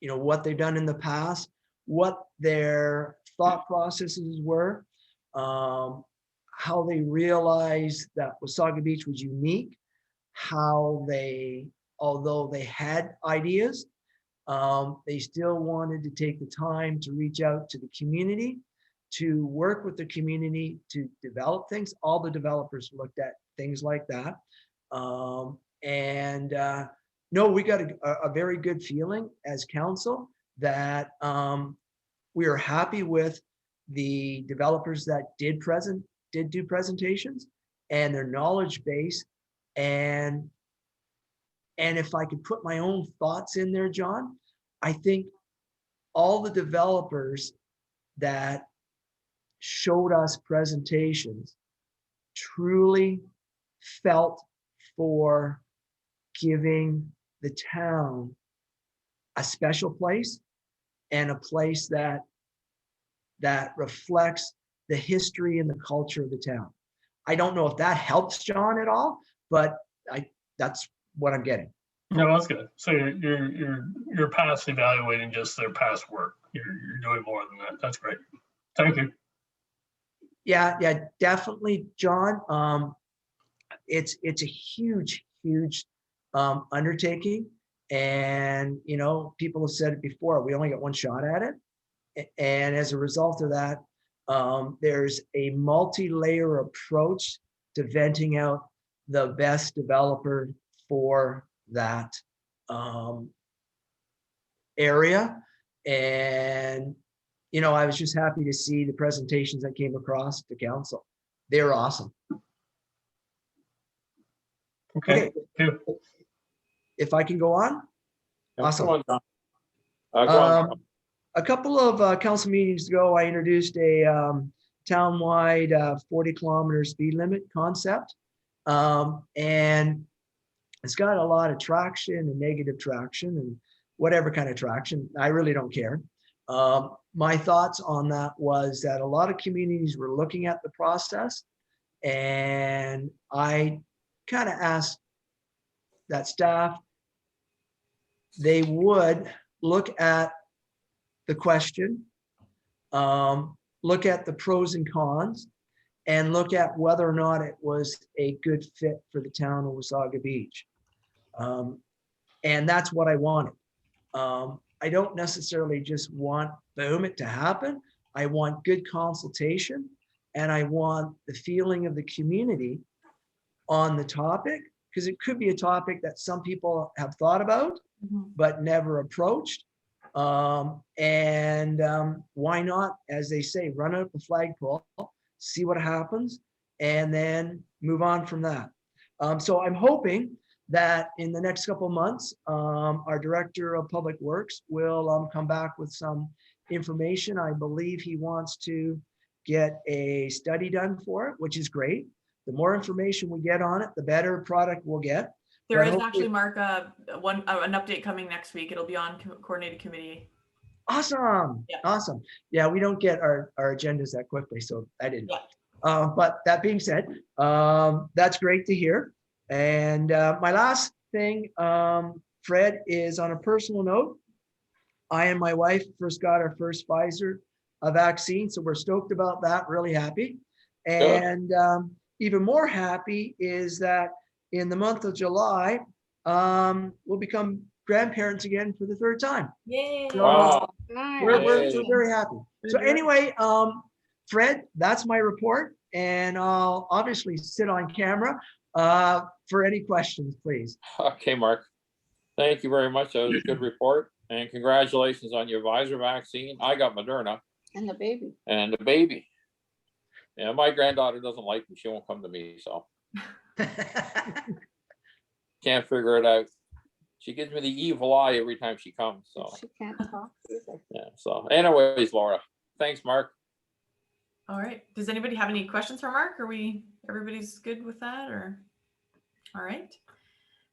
Speaker 5: what they've done in the past, what their thought processes were, how they realized that Wasaga Beach was unique, how they, although they had ideas, they still wanted to take the time to reach out to the community, to work with the community to develop things. All the developers looked at things like that. No, we got a very good feeling as council that we are happy with the developers that did do presentations and their knowledge base. And if I could put my own thoughts in there, John, I think all the developers that showed us presentations truly felt for giving the town a special place and a place that reflects the history and the culture of the town. I don't know if that helps John at all, but that's what I'm getting.
Speaker 6: No, that's good. So you're past evaluating just their past work. You're doing more than that. That's great. Thank you.
Speaker 5: Yeah, definitely, John. It's a huge undertaking, and people have said it before. We only got one shot at it, and as a result of that, there's a multi-layer approach to venting out the best developer for that area. And I was just happy to see the presentations that came across to council. They were awesome.
Speaker 6: Okay. Thank you.
Speaker 5: If I can go on. Awesome.
Speaker 4: Go on, John. Go on.
Speaker 5: A couple of council meetings ago, I introduced a town-wide 40-kilometer speed limit concept. And it's got a lot of traction and negative traction and whatever kind of traction. I really don't care. My thoughts on that was that a lot of communities were looking at the process, and I kind of asked that staff, they would look at the question, look at the pros and cons, and look at whether or not it was a good fit for the town of Wasaga Beach. And that's what I wanted. I don't necessarily just want it to happen. I want good consultation, and I want the feeling of the community on the topic, because it could be a topic that some people have thought about, but never approached. Why not, as they say, run out the flagpole, see what happens, and then move on from that. So I'm hoping that in the next couple of months, our Director of Public Works will come back with some information. I believe he wants to get a study done for it, which is great. The more information we get on it, the better product we'll get.
Speaker 3: There is actually, Mark, an update coming next week. It'll be on coordinated committee.
Speaker 5: Awesome.
Speaker 3: Yeah.
Speaker 5: Awesome. Yeah, we don't get our agendas that quickly, so I didn't. Yeah. But that being said, that's great to hear. And my last thing Fred, is on a personal note. I and my wife first got our first Pfizer vaccine, so we're stoked about that, really happy. And even more happy is that in the month of July, we'll become grandparents again for the third time.
Speaker 3: Yay.
Speaker 5: So,
Speaker 4: Wow.
Speaker 5: we're
Speaker 4: Yay.
Speaker 5: very happy. So anyway, Fred, that's my report, and I'll obviously sit on camera for any questions, please.
Speaker 4: Okay, Mark. Thank you very much. That was a good report. And congratulations on your Pfizer vaccine. I got Moderna
Speaker 7: And the baby.
Speaker 4: and the baby. Yeah, my granddaughter doesn't like me. She won't come to me, so can't figure it out. She gives me the evil eye every time she comes. So
Speaker 7: She can't talk either.
Speaker 4: yeah. So anyways, Laura, thanks, Mark.
Speaker 3: All right. Does anybody have any questions for Mark? Everybody's good with that, or? All right.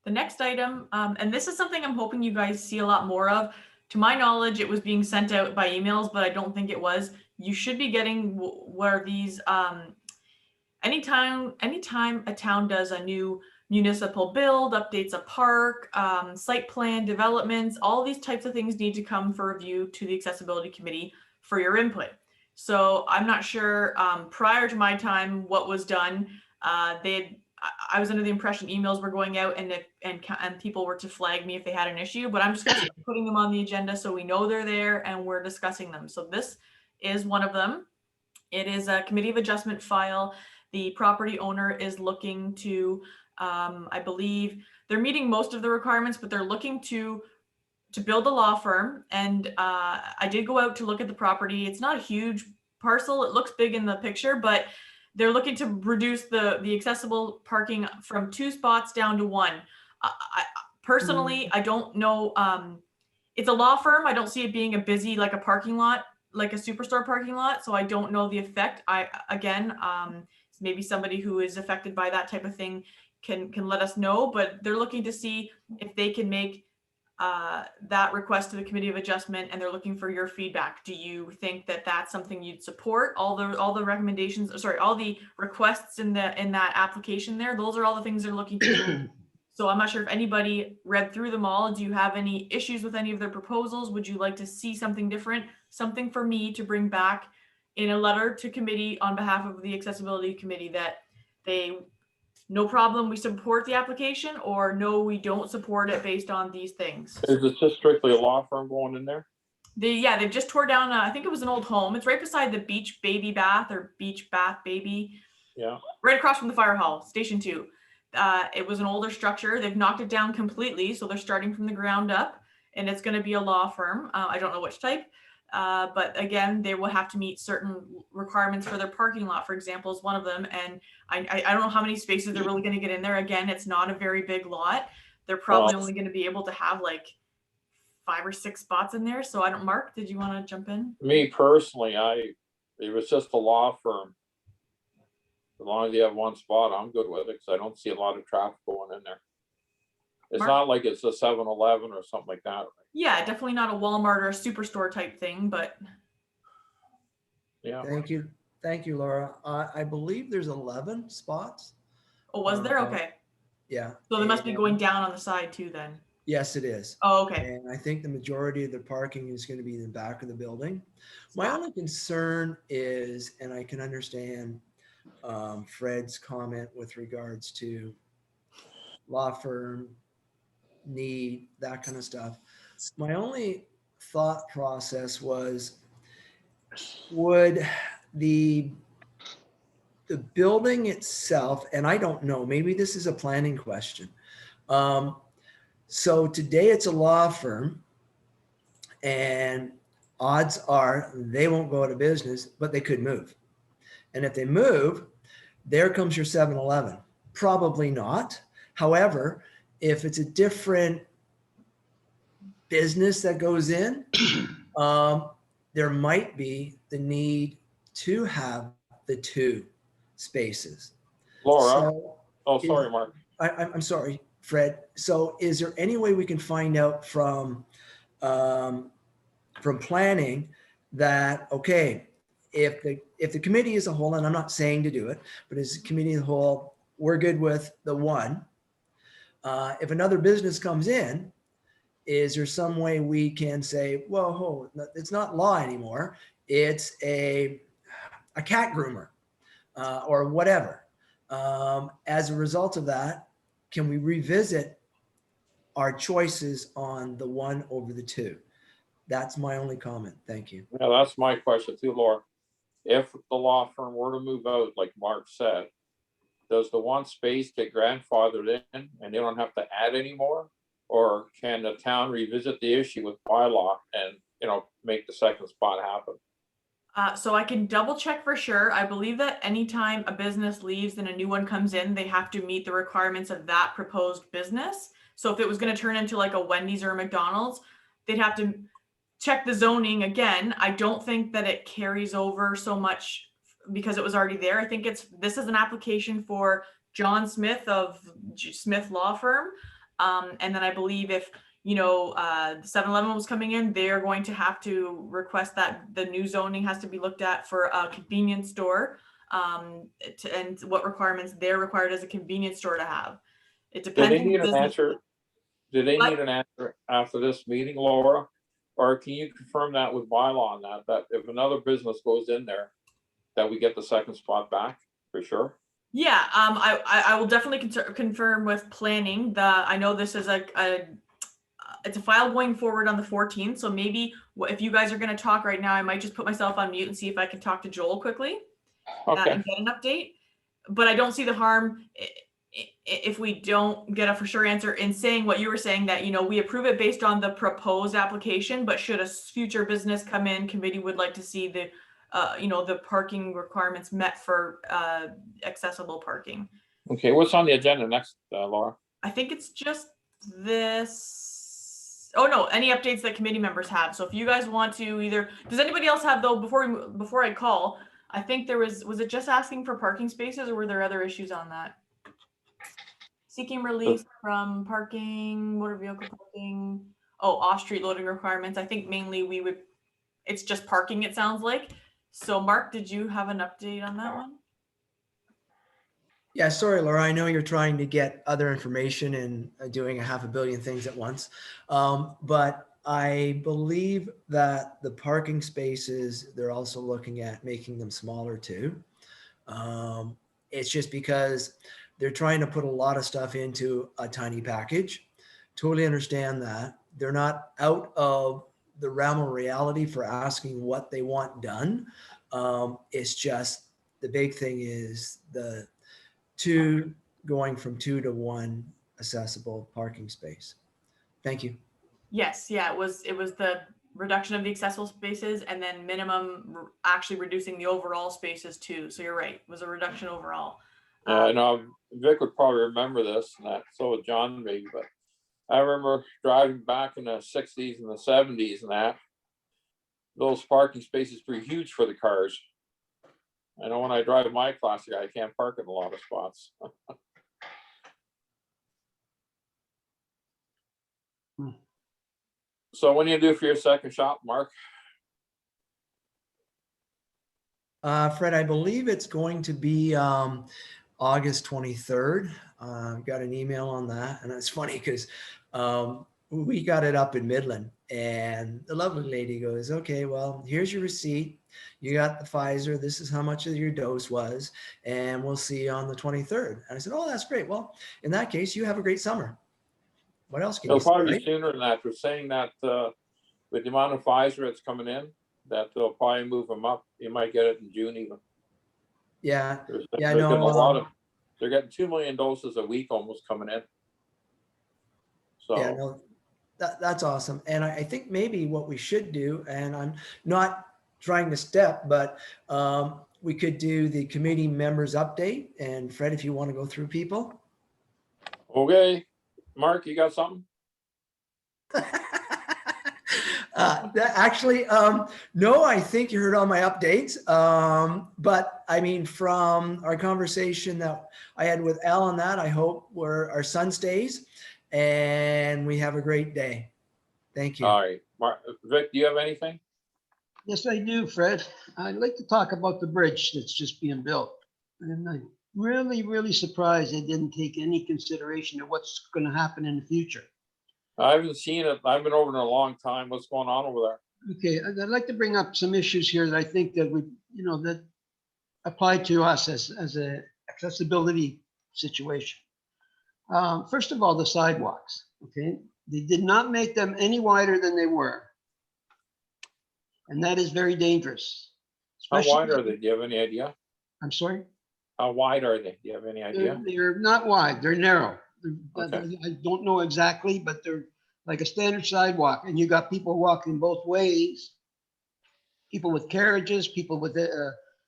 Speaker 3: The next item, and this is something I'm hoping you guys see a lot more of. To my knowledge, it was being sent out by emails, but I don't think it was. You should be getting where these, anytime a town does a new municipal build, updates a park, site plan developments, all these types of things need to come for review to the accessibility committee for your input. So I'm not sure, prior to my time, what was done. I was under the impression emails were going out and people were to flag me if they had an issue, but I'm just gonna start putting them on the agenda so we know they're there and we're discussing them. So this is one of them. It is a committee of adjustment file. The property owner is looking to, I believe they're meeting most of the requirements, but they're looking to build a law firm. And I did go out to look at the property. It's not a huge parcel. It looks big in the picture, but they're looking to reduce the accessible parking from 2 spots down to 1. Personally, I don't know. It's a law firm. I don't see it being a busy, like a parking lot, like a superstore parking lot. So I don't know the effect. Maybe somebody who is affected by that type of thing can let us know, but they're looking to see if they can make that request to the committee of adjustment, and they're looking for your feedback. Do you think that that's something you'd support? All the recommendations, sorry, all the requests in that application there, those are all the things they're looking to do. So I'm not sure if anybody read through them all. Do you have any issues with any of their proposals? Would you like to see something different? Something for me to bring back in a letter to committee on behalf of the accessibility committee that they, no problem, we support the application, or no, we don't support it based on these things.
Speaker 4: Is it just strictly a law firm going in there?
Speaker 3: They've just tore down, I think it was an old home. It's right beside the Beach Baby Bath or Beach Bath Baby.
Speaker 4: Yeah.
Speaker 3: Right across from the fire hall, Station 2. It was an older structure. They've knocked it down completely. So they're starting from the ground up, and it's going to be a law firm. I don't know which type. But again, they will have to meet certain requirements for their parking lot, for example, is one of them. And I don't know how many spaces they're really going to get in there. Again, it's not a very big lot. They're probably only going to be able to have like 5 or 6 spots in there. So I don't, Mark, did you want to jump in?
Speaker 4: Me personally, it was just a law firm. As long as you have 1 spot, I'm good with it, because I don't see a lot of traffic going in there. It's
Speaker 3: Mark?
Speaker 4: not like it's a 7-Eleven or something like that.
Speaker 3: Yeah, definitely not a Walmart or a superstore type thing, but
Speaker 4: Yeah.
Speaker 5: Thank you, Laura. I believe there's 11 spots.
Speaker 3: oh, was there? Okay.
Speaker 5: Yeah.
Speaker 3: So they must be
Speaker 5: and-
Speaker 3: going down on the side too then.
Speaker 5: Yes, it is.
Speaker 3: Oh, okay.
Speaker 5: And I think the majority of the parking is going to be in the back of the building. My only concern is, and I can understand Fred's comment with regards to law firm need, that kind of stuff. My only thought process was, would the building itself, and I don't know, maybe this is a planning question. So today it's a law firm, and odds are they won't go out of business, but they could move. And if they move, there comes your 7-Eleven. Probably not. However, if it's a different business that goes in, there might be the need to have the 2 spaces.
Speaker 4: Laura,
Speaker 5: So
Speaker 4: sorry, Mark.
Speaker 5: I'm sorry, Fred. So is there any way we can find out from planning that, okay, if the committee as a whole, and I'm not saying to do it, but as a committee as a whole, we're good with the 1. If another business comes in, is there some way we can say, whoa, it's not law anymore. It's a cat groomer or whatever. As a result of that, can we revisit our choices on the one over the two? That's my only comment. Thank you.
Speaker 4: Yeah, that's my question too, Laura. If the law firm were to move out, like Mark said, does the one space get grandfathered in and they don't have to add any more? Or can the town revisit the issue with bylaw and, make the second spot happen?
Speaker 3: So I can double check for sure. I believe that anytime a business leaves and a new one comes in, they have to meet the requirements of that proposed business. So if it was going to turn into like a Wendy's or a McDonald's, they'd have to check the zoning again. I don't think that it carries over so much because it was already there. I think this is an application for John Smith of Smith Law Firm. And then I believe if, the 7-Eleven was coming in, they're going to have to request that the new zoning has to be looked at for a convenience store, and what requirements they're required as a convenience store to have. It
Speaker 4: Do
Speaker 3: depends.
Speaker 4: they need an answer? Do they need an answer after this meeting, Laura? Or can you confirm that with bylaw on that if another business goes in there, that we get the second spot back for sure?
Speaker 3: Yeah, I will definitely confirm with planning. I know this is it's a file going forward on the 14th. So maybe if you guys are going to talk right now, I might just put myself on mute and see if I can talk to Joel quickly
Speaker 4: Okay.
Speaker 3: and get an update. But I don't see the harm if we don't get a for sure answer in saying what you were saying, that, we approve it based on the proposed application, but should a future business come in, committee would like to see the parking requirements met for accessible parking.
Speaker 4: Okay, what's on the agenda next, Laura?
Speaker 3: I think it's just this. Oh no, any updates that committee members have. So if you guys want to does anybody else have though, before I call, I think there was it just asking for parking spaces or were there other issues on that? Seeking release from parking, motor vehicle parking. Oh, off-street loading requirements. I think mainly it's just parking, it sounds like. So Mark, did you have an update on that one?
Speaker 5: Yeah, sorry, Laura. I know you're trying to get other information and doing 500 million things at once. But I believe that the parking spaces, they're also looking at making them smaller too. It's just because they're trying to put a lot of stuff into a tiny package. Totally understand that. They're not out of the realm of reality for asking what they want done. It's just the big thing is the going from 2 to 1 accessible parking space. Thank you.
Speaker 3: Yes, yeah, it was the reduction of the accessible spaces and then minimum actually reducing the overall spaces too. So you're right, it was a reduction overall.
Speaker 4: I know Vic would probably remember this, and that so would John maybe, but I remember driving back in the 60s and the 70s and that those parking spaces were huge for the cars. I know when I drive my classic, I can't park in a lot of spots. So what do you do for your second shop, Mark?
Speaker 5: Fred, I believe it's going to be August 23rd. Got an email on that. And it's funny because we got it up in Midland and the lovely lady goes, okay, well, here's your receipt. You got the Pfizer. This is how much of your dose was. And we'll see you on the 23rd. And I said, oh, that's great. Well, in that case, you have a great summer. What else can
Speaker 4: It'll
Speaker 5: you say,
Speaker 4: probably
Speaker 5: right?
Speaker 4: be sooner than that. They're saying that with the amount of Pfizer that's coming in, that they'll probably move them up. You might get it in June even.
Speaker 5: Yeah. Yeah,
Speaker 4: They're getting a lot
Speaker 5: no.
Speaker 4: of, they're getting 2 million doses a week almost coming in. So
Speaker 5: Yeah, no, that's awesome. And I think maybe what we should do, and I'm not trying to step, but we could do the committee members update. And Fred, if you want to go through people.
Speaker 4: okay, Mark, you got something?
Speaker 5: Actually, no, I think you heard all my updates. But I mean, from our conversation that I had with Al on that, I hope our son stays and we have a great day. Thank you.
Speaker 4: All right, Mark, Vic, do you have anything?
Speaker 2: Yes, I do, Fred. I'd like to talk about the bridge that's just being built. And I'm really, really surprised they didn't take any consideration of what's going to happen in the future.
Speaker 4: I haven't seen it. I've been over in a long time. What's going on over there?
Speaker 2: Okay, I'd like to bring up some issues here that I think that we, that apply to us as a accessibility situation. First of all, the sidewalks, okay? They did not make them any wider than they were. And that is very dangerous.
Speaker 4: How wide
Speaker 2: especially-
Speaker 4: are they? Do you have any idea?
Speaker 2: I'm sorry?
Speaker 4: How wide are they? Do you have any idea?
Speaker 2: They're not wide, they're narrow.
Speaker 4: Okay.
Speaker 2: I don't know exactly, but they're like a standard sidewalk, and you got people walking both ways. People with carriages, people with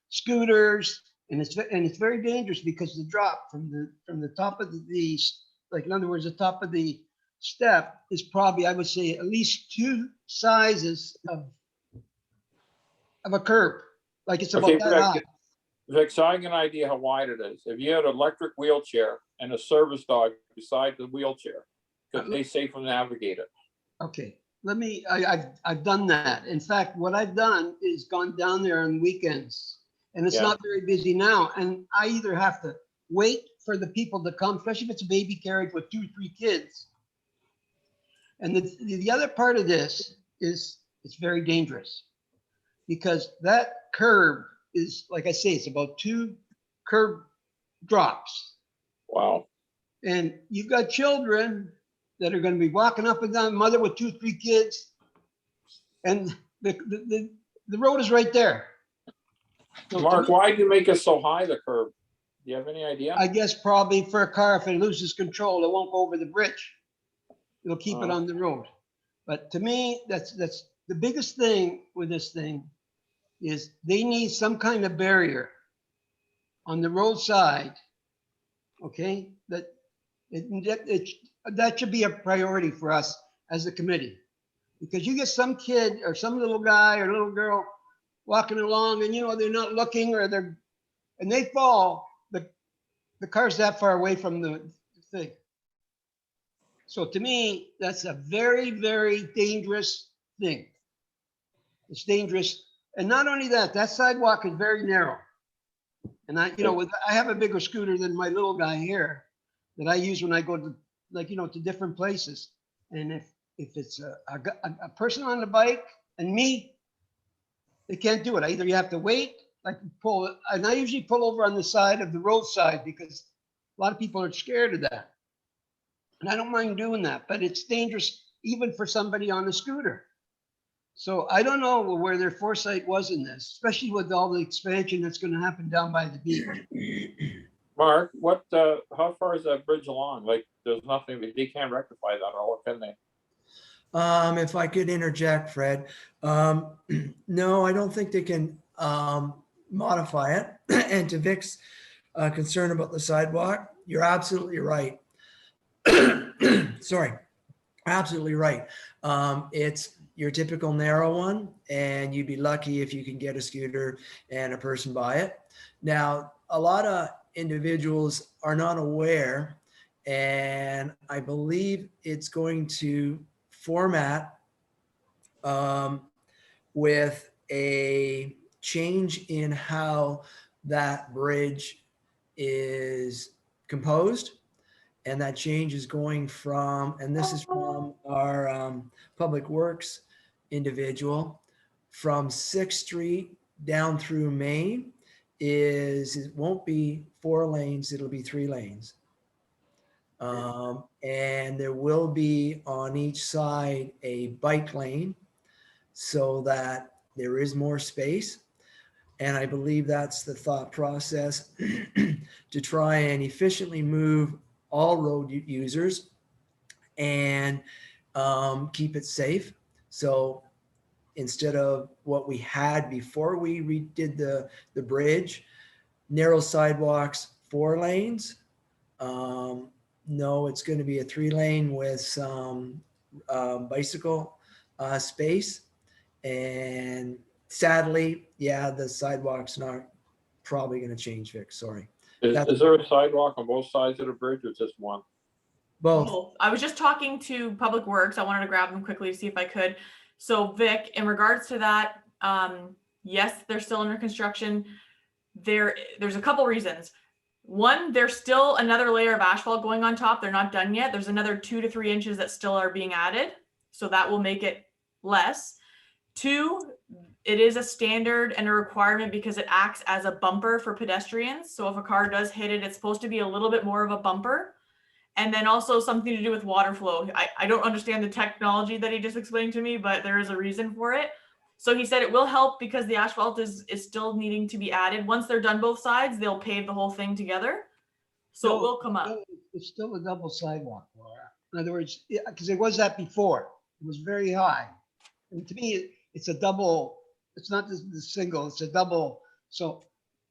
Speaker 2: scooters, and it's very dangerous because the drop from the top of the like, in other words, the top of the step is probably, I would say, at least 2 sizes of a curb. Like it's
Speaker 4: Okay,
Speaker 2: about that high.
Speaker 4: Vic, so I get an idea how wide it is. If you had an electric wheelchair and a service dog beside the wheelchair, could they safely navigate it?
Speaker 2: Okay, I've done that. In fact, what I've done is gone down there on weekends, and it's
Speaker 4: Yeah.
Speaker 2: not very busy now. And I either have to wait for the people to come, especially if it's a baby carriage with 2 or 3 kids. And the other part of this is it's very dangerous because that curb is, like I say, it's about 2 curb drops.
Speaker 4: Wow.
Speaker 2: And you've got children that are going to be walking up and down, mother with 2 or 3 kids, and the road is right there. So to
Speaker 4: Mark,
Speaker 2: me,
Speaker 4: why do you make it so high, the curb? Do you have any idea?
Speaker 2: I guess probably for a car, if it loses control, it won't go over the bridge. It'll keep it
Speaker 4: Oh.
Speaker 2: on the road. But to me, that's the biggest thing with this thing is they need some kind of barrier on the roadside. Okay, that should be a priority for us as a committee. Because you get some kid or some little guy or little girl walking along and they're not looking or and they fall, the car's that far away from the thing. So to me, that's a very, very dangerous thing. It's dangerous. And not only that, that sidewalk is very narrow. And I have a bigger scooter than my little guy here that I use when I go to, to different places. And if it's a person on the bike and me, they can't do it. Either you have to wait, and I usually pull over on the side of the roadside because a lot of people are scared of that. And I don't mind doing that, but it's dangerous even for somebody on a scooter. So I don't know where their foresight was in this, especially with all the expansion that's going to happen down by the beach.
Speaker 4: Mark, how far is that bridge along? Like, there's nothing, they can't rectify that at all, can they?
Speaker 5: If I could interject, Fred, no, I don't think they can modify it. And to Vic's concern about the sidewalk, you're absolutely right. Sorry, absolutely right. It's your typical narrow one, and you'd be lucky if you can get a scooter and a person by it. Now, a lot of individuals are not aware, and I believe it's going to format with a change in how that bridge is composed. And that change is going from, and this is from our Public Works individual, from 6th Street down through Main it won't be 4 lanes, it'll be 3 lanes. And there will be on each side a bike lane so that there is more space. And I believe that's the thought process to try and efficiently move all road users and keep it safe. So instead of what we had before we redid the bridge, narrow sidewalks, 4 lanes. No, it's going to be a 3 lane with some bicycle space. And sadly, yeah, the sidewalk's not probably going to change, Vic. Sorry.
Speaker 4: Is there a sidewalk on both sides of the bridge or just one?
Speaker 5: Both.
Speaker 3: I was just talking to Public Works. I wanted to grab them quickly to see if I could. So Vic, in regards to that, yes, they're still under construction. There's a couple reasons. One, there's still another layer of asphalt going on top. They're not done yet. There's another 2 to 3 inches that still are being added. So that will make it less. Two, it is a standard and a requirement because it acts as a bumper for pedestrians. So if a car does hit it, it's supposed to be a little bit more of a bumper. And then also something to do with water flow. I don't understand the technology that he just explained to me, but there is a reason for it. So he said it will help because the asphalt is still needing to be added. Once they're done both sides, they'll pave the whole thing together. So it will come up.
Speaker 2: It's still a double sidewalk, Laura. In other words, because it was that before. It was very high. And to me, it's a double, it's not the single, it's a double. So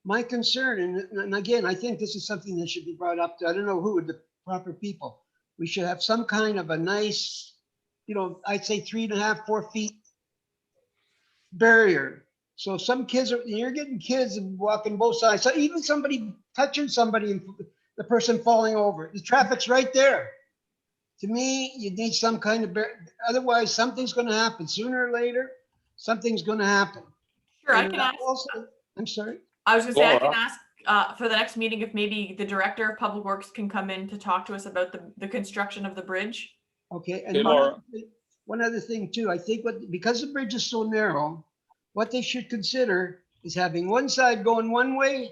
Speaker 2: my concern, and again, I think this is something that should be brought up to, I don't know who, the proper people. We should have some kind of a nice, I'd say 3.5, 4 feet barrier. So some kids you're getting kids walking both sides. So even somebody touching somebody and the person falling over, the traffic's right there. To me, you need some kind of barrier. Otherwise, something's going to happen sooner or later. Something's going to happen.
Speaker 3: Sure, I
Speaker 2: And
Speaker 3: can ask.
Speaker 2: also, I'm sorry.
Speaker 3: I was going to say, I can
Speaker 4: Laura.
Speaker 3: ask for the next meeting if maybe the director of public works can come in to talk to us about the construction of the bridge.
Speaker 2: Okay,
Speaker 4: Hey,
Speaker 2: and
Speaker 4: Laura.
Speaker 2: one other thing too, I think because the bridge is so narrow, what they should consider is having one side going one way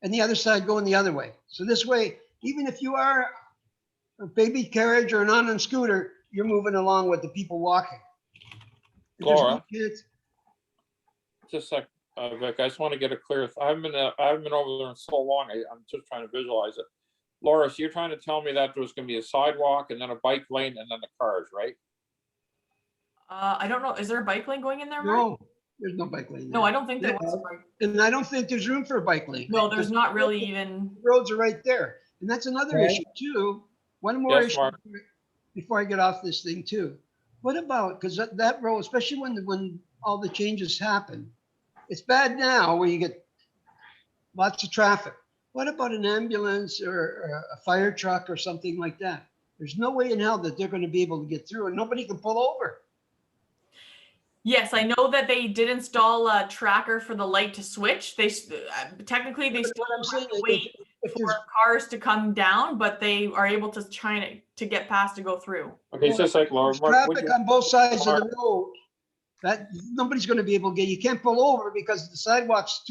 Speaker 2: and the other side going the other way. So this way, even if you are a baby carriage or an on scooter, you're moving along with the people walking. If there's no
Speaker 4: Laura.
Speaker 2: kids-
Speaker 4: Just a sec, Vic, I just want to get a clear, I haven't been over there in so long, I'm just trying to visualize it. Laura, so you're trying to tell me that there's going to be a sidewalk and then a bike lane and then the cars, right?
Speaker 3: I don't know. Is there a bike lane going in there, Mark?
Speaker 2: No, there's no bike lane.
Speaker 3: No,
Speaker 2: there.
Speaker 3: I don't think there was. Mark.
Speaker 2: And I don't think there's room for a bike lane.
Speaker 3: No, there's not really even.
Speaker 2: Roads are right there. And that's another
Speaker 5: Right.
Speaker 2: issue too. One more
Speaker 4: Yes,
Speaker 2: issue
Speaker 4: Mark.
Speaker 2: before I get off this thing too. What about, because that road, especially when all the changes happen, it's bad now where you get lots of traffic. What about an ambulance or a fire truck or something like that? There's no way in hell that they're going to be able to get through and nobody can pull over.
Speaker 3: Yes, I know that they did install a tracker for the light to switch. They technically they
Speaker 2: But
Speaker 3: still
Speaker 2: what I'm saying
Speaker 3: have to
Speaker 2: is
Speaker 3: wait
Speaker 2: if
Speaker 3: for
Speaker 2: there's
Speaker 3: cars to come down, but they are able to try to get past to go through.
Speaker 4: Okay, it's just like Laura. Mark, would
Speaker 2: traffic
Speaker 4: you-
Speaker 2: on both sides of the road, that nobody's going to be able to get, you can't pull over because the sidewalk's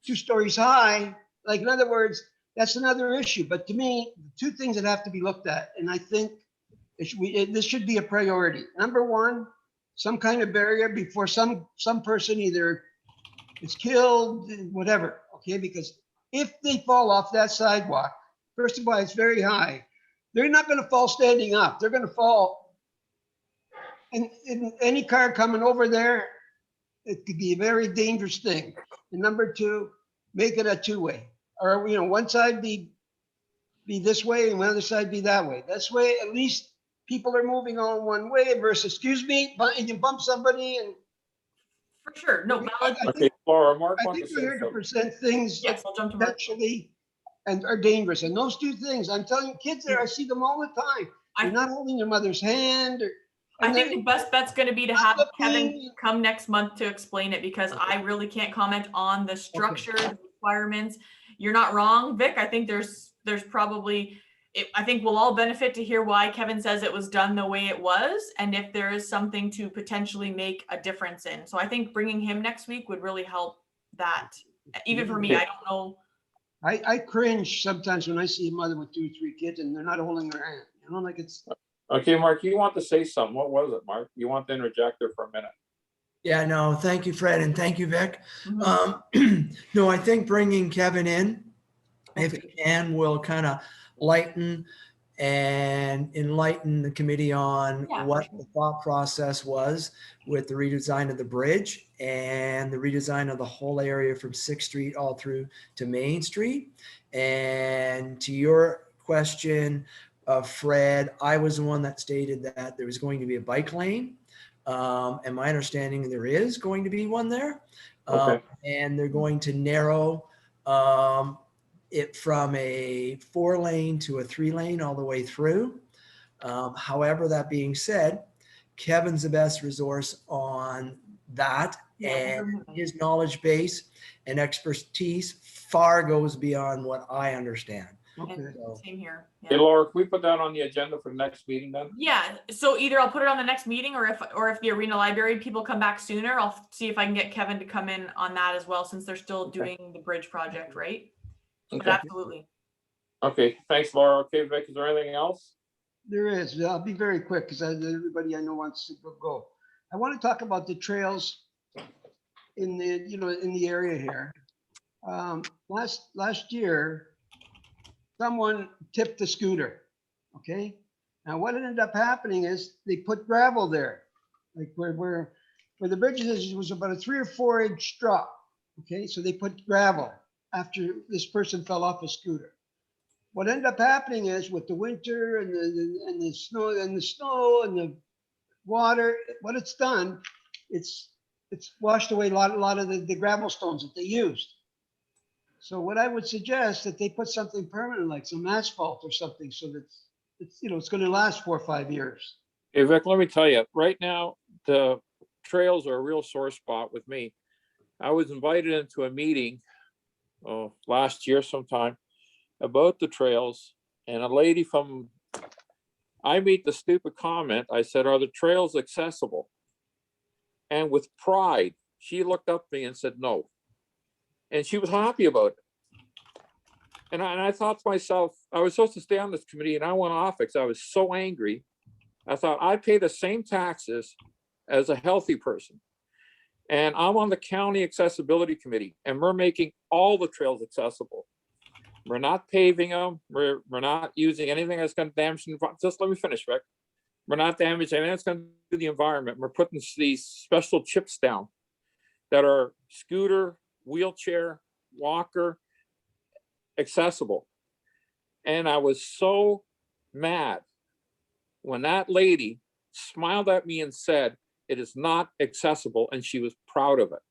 Speaker 2: two stories high. Like, in other words, that's another issue. But to me, two things that have to be looked at, and I think this should be a priority. Number one, some kind of barrier before some person either is killed, whatever, okay? Because if they fall off that sidewalk, first of all, it's very high. They're not going to fall standing up. They're going to fall. And any car coming over there, it could be a very dangerous thing. And number two, make it a two-way. Or, one side be this way and the other side be that way. This way, at least people are moving on one way versus, excuse me, but you bump somebody and.
Speaker 3: For sure. No, valid.
Speaker 4: Okay, Laura, Mark
Speaker 2: I
Speaker 4: wants
Speaker 2: think
Speaker 4: to
Speaker 2: we're
Speaker 4: say
Speaker 2: here to
Speaker 4: something.
Speaker 2: present things
Speaker 3: Yes, I'll jump to Mark.
Speaker 2: potentially and are dangerous. And those two things, I'm telling you, kids there, I see them all the time. They're not holding their mother's hand or.
Speaker 3: I think the best bet's going to be to have
Speaker 2: Not
Speaker 3: Kevin
Speaker 2: looking-
Speaker 3: come next month to explain it because I really can't comment on the structure, the requirements. You're not wrong, Vic. I think there's probably, I think we'll all benefit to hear why Kevin says it was done the way it was and if there is something to potentially make a difference in. So I think bringing him next week would really help that. Even for me, I don't know.
Speaker 2: I cringe sometimes when I see a mother with 2 or 3 kids and they're not holding their hand. Like it's.
Speaker 4: Okay, Mark, you want to say something. What was it, Mark? You want to interject there for a minute?
Speaker 5: Yeah, no, thank you, Fred, and thank you, Vic.
Speaker 3: Mhm.
Speaker 5: No, I think bringing Kevin in, if he can, will kind of lighten and enlighten the committee on
Speaker 3: Yeah, for
Speaker 5: what
Speaker 3: sure.
Speaker 5: the thought process was with the redesign of the bridge and the redesign of the whole area from 6th Street all through to Main Street. And to your question, Fred, I was the one that stated that there was going to be a bike lane. And my understanding, there is going to be one there.
Speaker 4: Okay.
Speaker 5: And they're going to narrow it from a 4-lane to a 3-lane all the way through. However, that being said, Kevin's the best resource on that
Speaker 3: Yeah,
Speaker 5: and his knowledge base and expertise far goes beyond what I understand.
Speaker 2: Okay.
Speaker 5: So,
Speaker 3: same here.
Speaker 4: Hey,
Speaker 3: Yeah.
Speaker 4: Laura, can we put that on the agenda for the next meeting then?
Speaker 3: Yeah, so either I'll put it on the next meeting, or if the arena library people come back sooner, I'll see if I can get Kevin to come in on that as well, since they're still doing the bridge project, right? But
Speaker 4: Okay.
Speaker 3: absolutely.
Speaker 4: Okay, thanks, Laura. Okay, Vic, is there anything else?
Speaker 2: There is. I'll be very quick because everybody I know wants to go. I want to talk about the trails in the, in the area here. Last year, someone tipped a scooter. Okay. Now what ended up happening is they put gravel there, like where the bridge is, was about a 3 or 4 inch drop. Okay. So they put gravel after this person fell off a scooter. What ended up happening is with the winter and the snow and the water, what it's done, it's washed away a lot of the gravel stones that they used. So what I would suggest that they put something permanent, like some asphalt or something, so that it's going to last 4 or 5 years.
Speaker 4: Hey, Vic, let me tell you, right now, the trails are a real sore spot with me. I was invited into a meeting last year sometime about the trails, and a lady I made the stupid comment. I said, "Are the trails accessible?" And with pride, she looked up at me and said, "No." And she was happy about it. And I thought to myself, I was supposed to stay on this committee, and I went off because I was so angry. I thought, I pay the same taxes as a healthy person. And I'm on the county accessibility committee, and we're making all the trails accessible. We're not paving them. We're not using anything that's going to damage the environment. Just let me finish, Rick. We're not damaging anything that's going to do the environment. We're putting these special chips down that are scooter, wheelchair, walker accessible. And I was so mad when that lady smiled at me and said, "It is not accessible," and she was proud of it.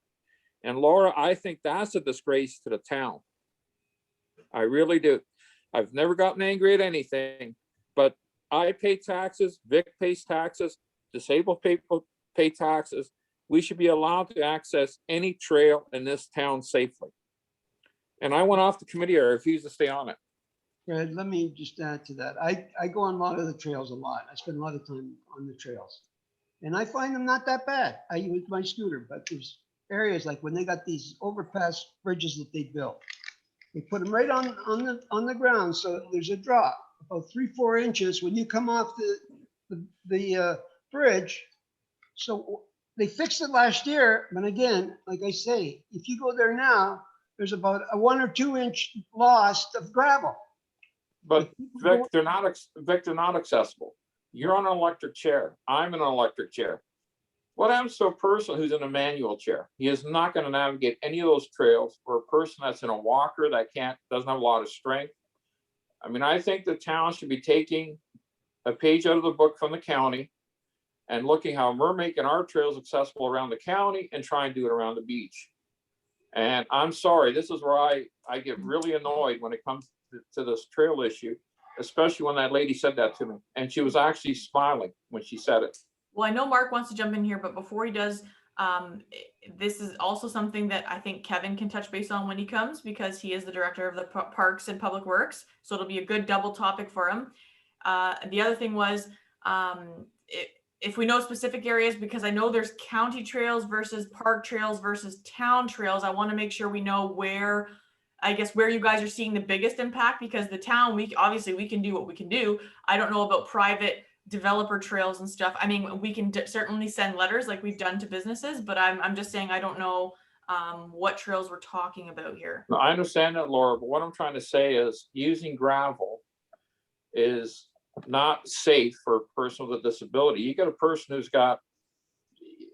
Speaker 4: And Laura, I think that's a disgrace to the town. I really do. I've never gotten angry at anything, but I pay taxes, Vic pays taxes, disabled people pay taxes. We should be allowed to access any trail in this town safely. And I went off the committee. I refused to stay on it.
Speaker 2: Fred, let me just add to that. I go on a lot of the trails a lot. I spend a lot of time on the trails. And I find them not that bad. I use my scooter, but there's areas like when they got these overpass bridges that they built. They put them right on the ground, so there's a drop about 3 or 4 inches when you come off the bridge. So they fixed it last year, but again, like I say, if you go there now, there's about a 1 or 2 inch loss of gravel.
Speaker 4: But Vic, they're not accessible. You're on an electric chair. I'm in an electric chair. What happens to a person who's in a manual chair? He is not going to navigate any of those trails, or a person that's in a walker that doesn't have a lot of strength. I mean, I think the town should be taking a page out of the book from the county and looking how we're making our trails accessible around the county and try and do it around the beach. And I'm sorry, this is where I get really annoyed when it comes to this trail issue, especially when that lady said that to me. And she was actually smiling when she said it.
Speaker 3: Well, I know Mark wants to jump in here, but before he does, this is also something that I think Kevin can touch base on when he comes, because he is the director of the Parks and Public Works. So it'll be a good double topic for him. The other thing was, if we know specific areas, because I know there's county trails versus park trails versus town trails, I want to make sure we know where you guys are seeing the biggest impact, because the town, we can do what we can do. I don't know about private developer trails and stuff. I mean, we can certainly send letters like we've done to businesses, but I'm just saying, I don't know what trails we're talking about here.
Speaker 4: No, I understand that, Laura, but what I'm trying to say is using gravel is not safe for a person with a disability. You get a person who's got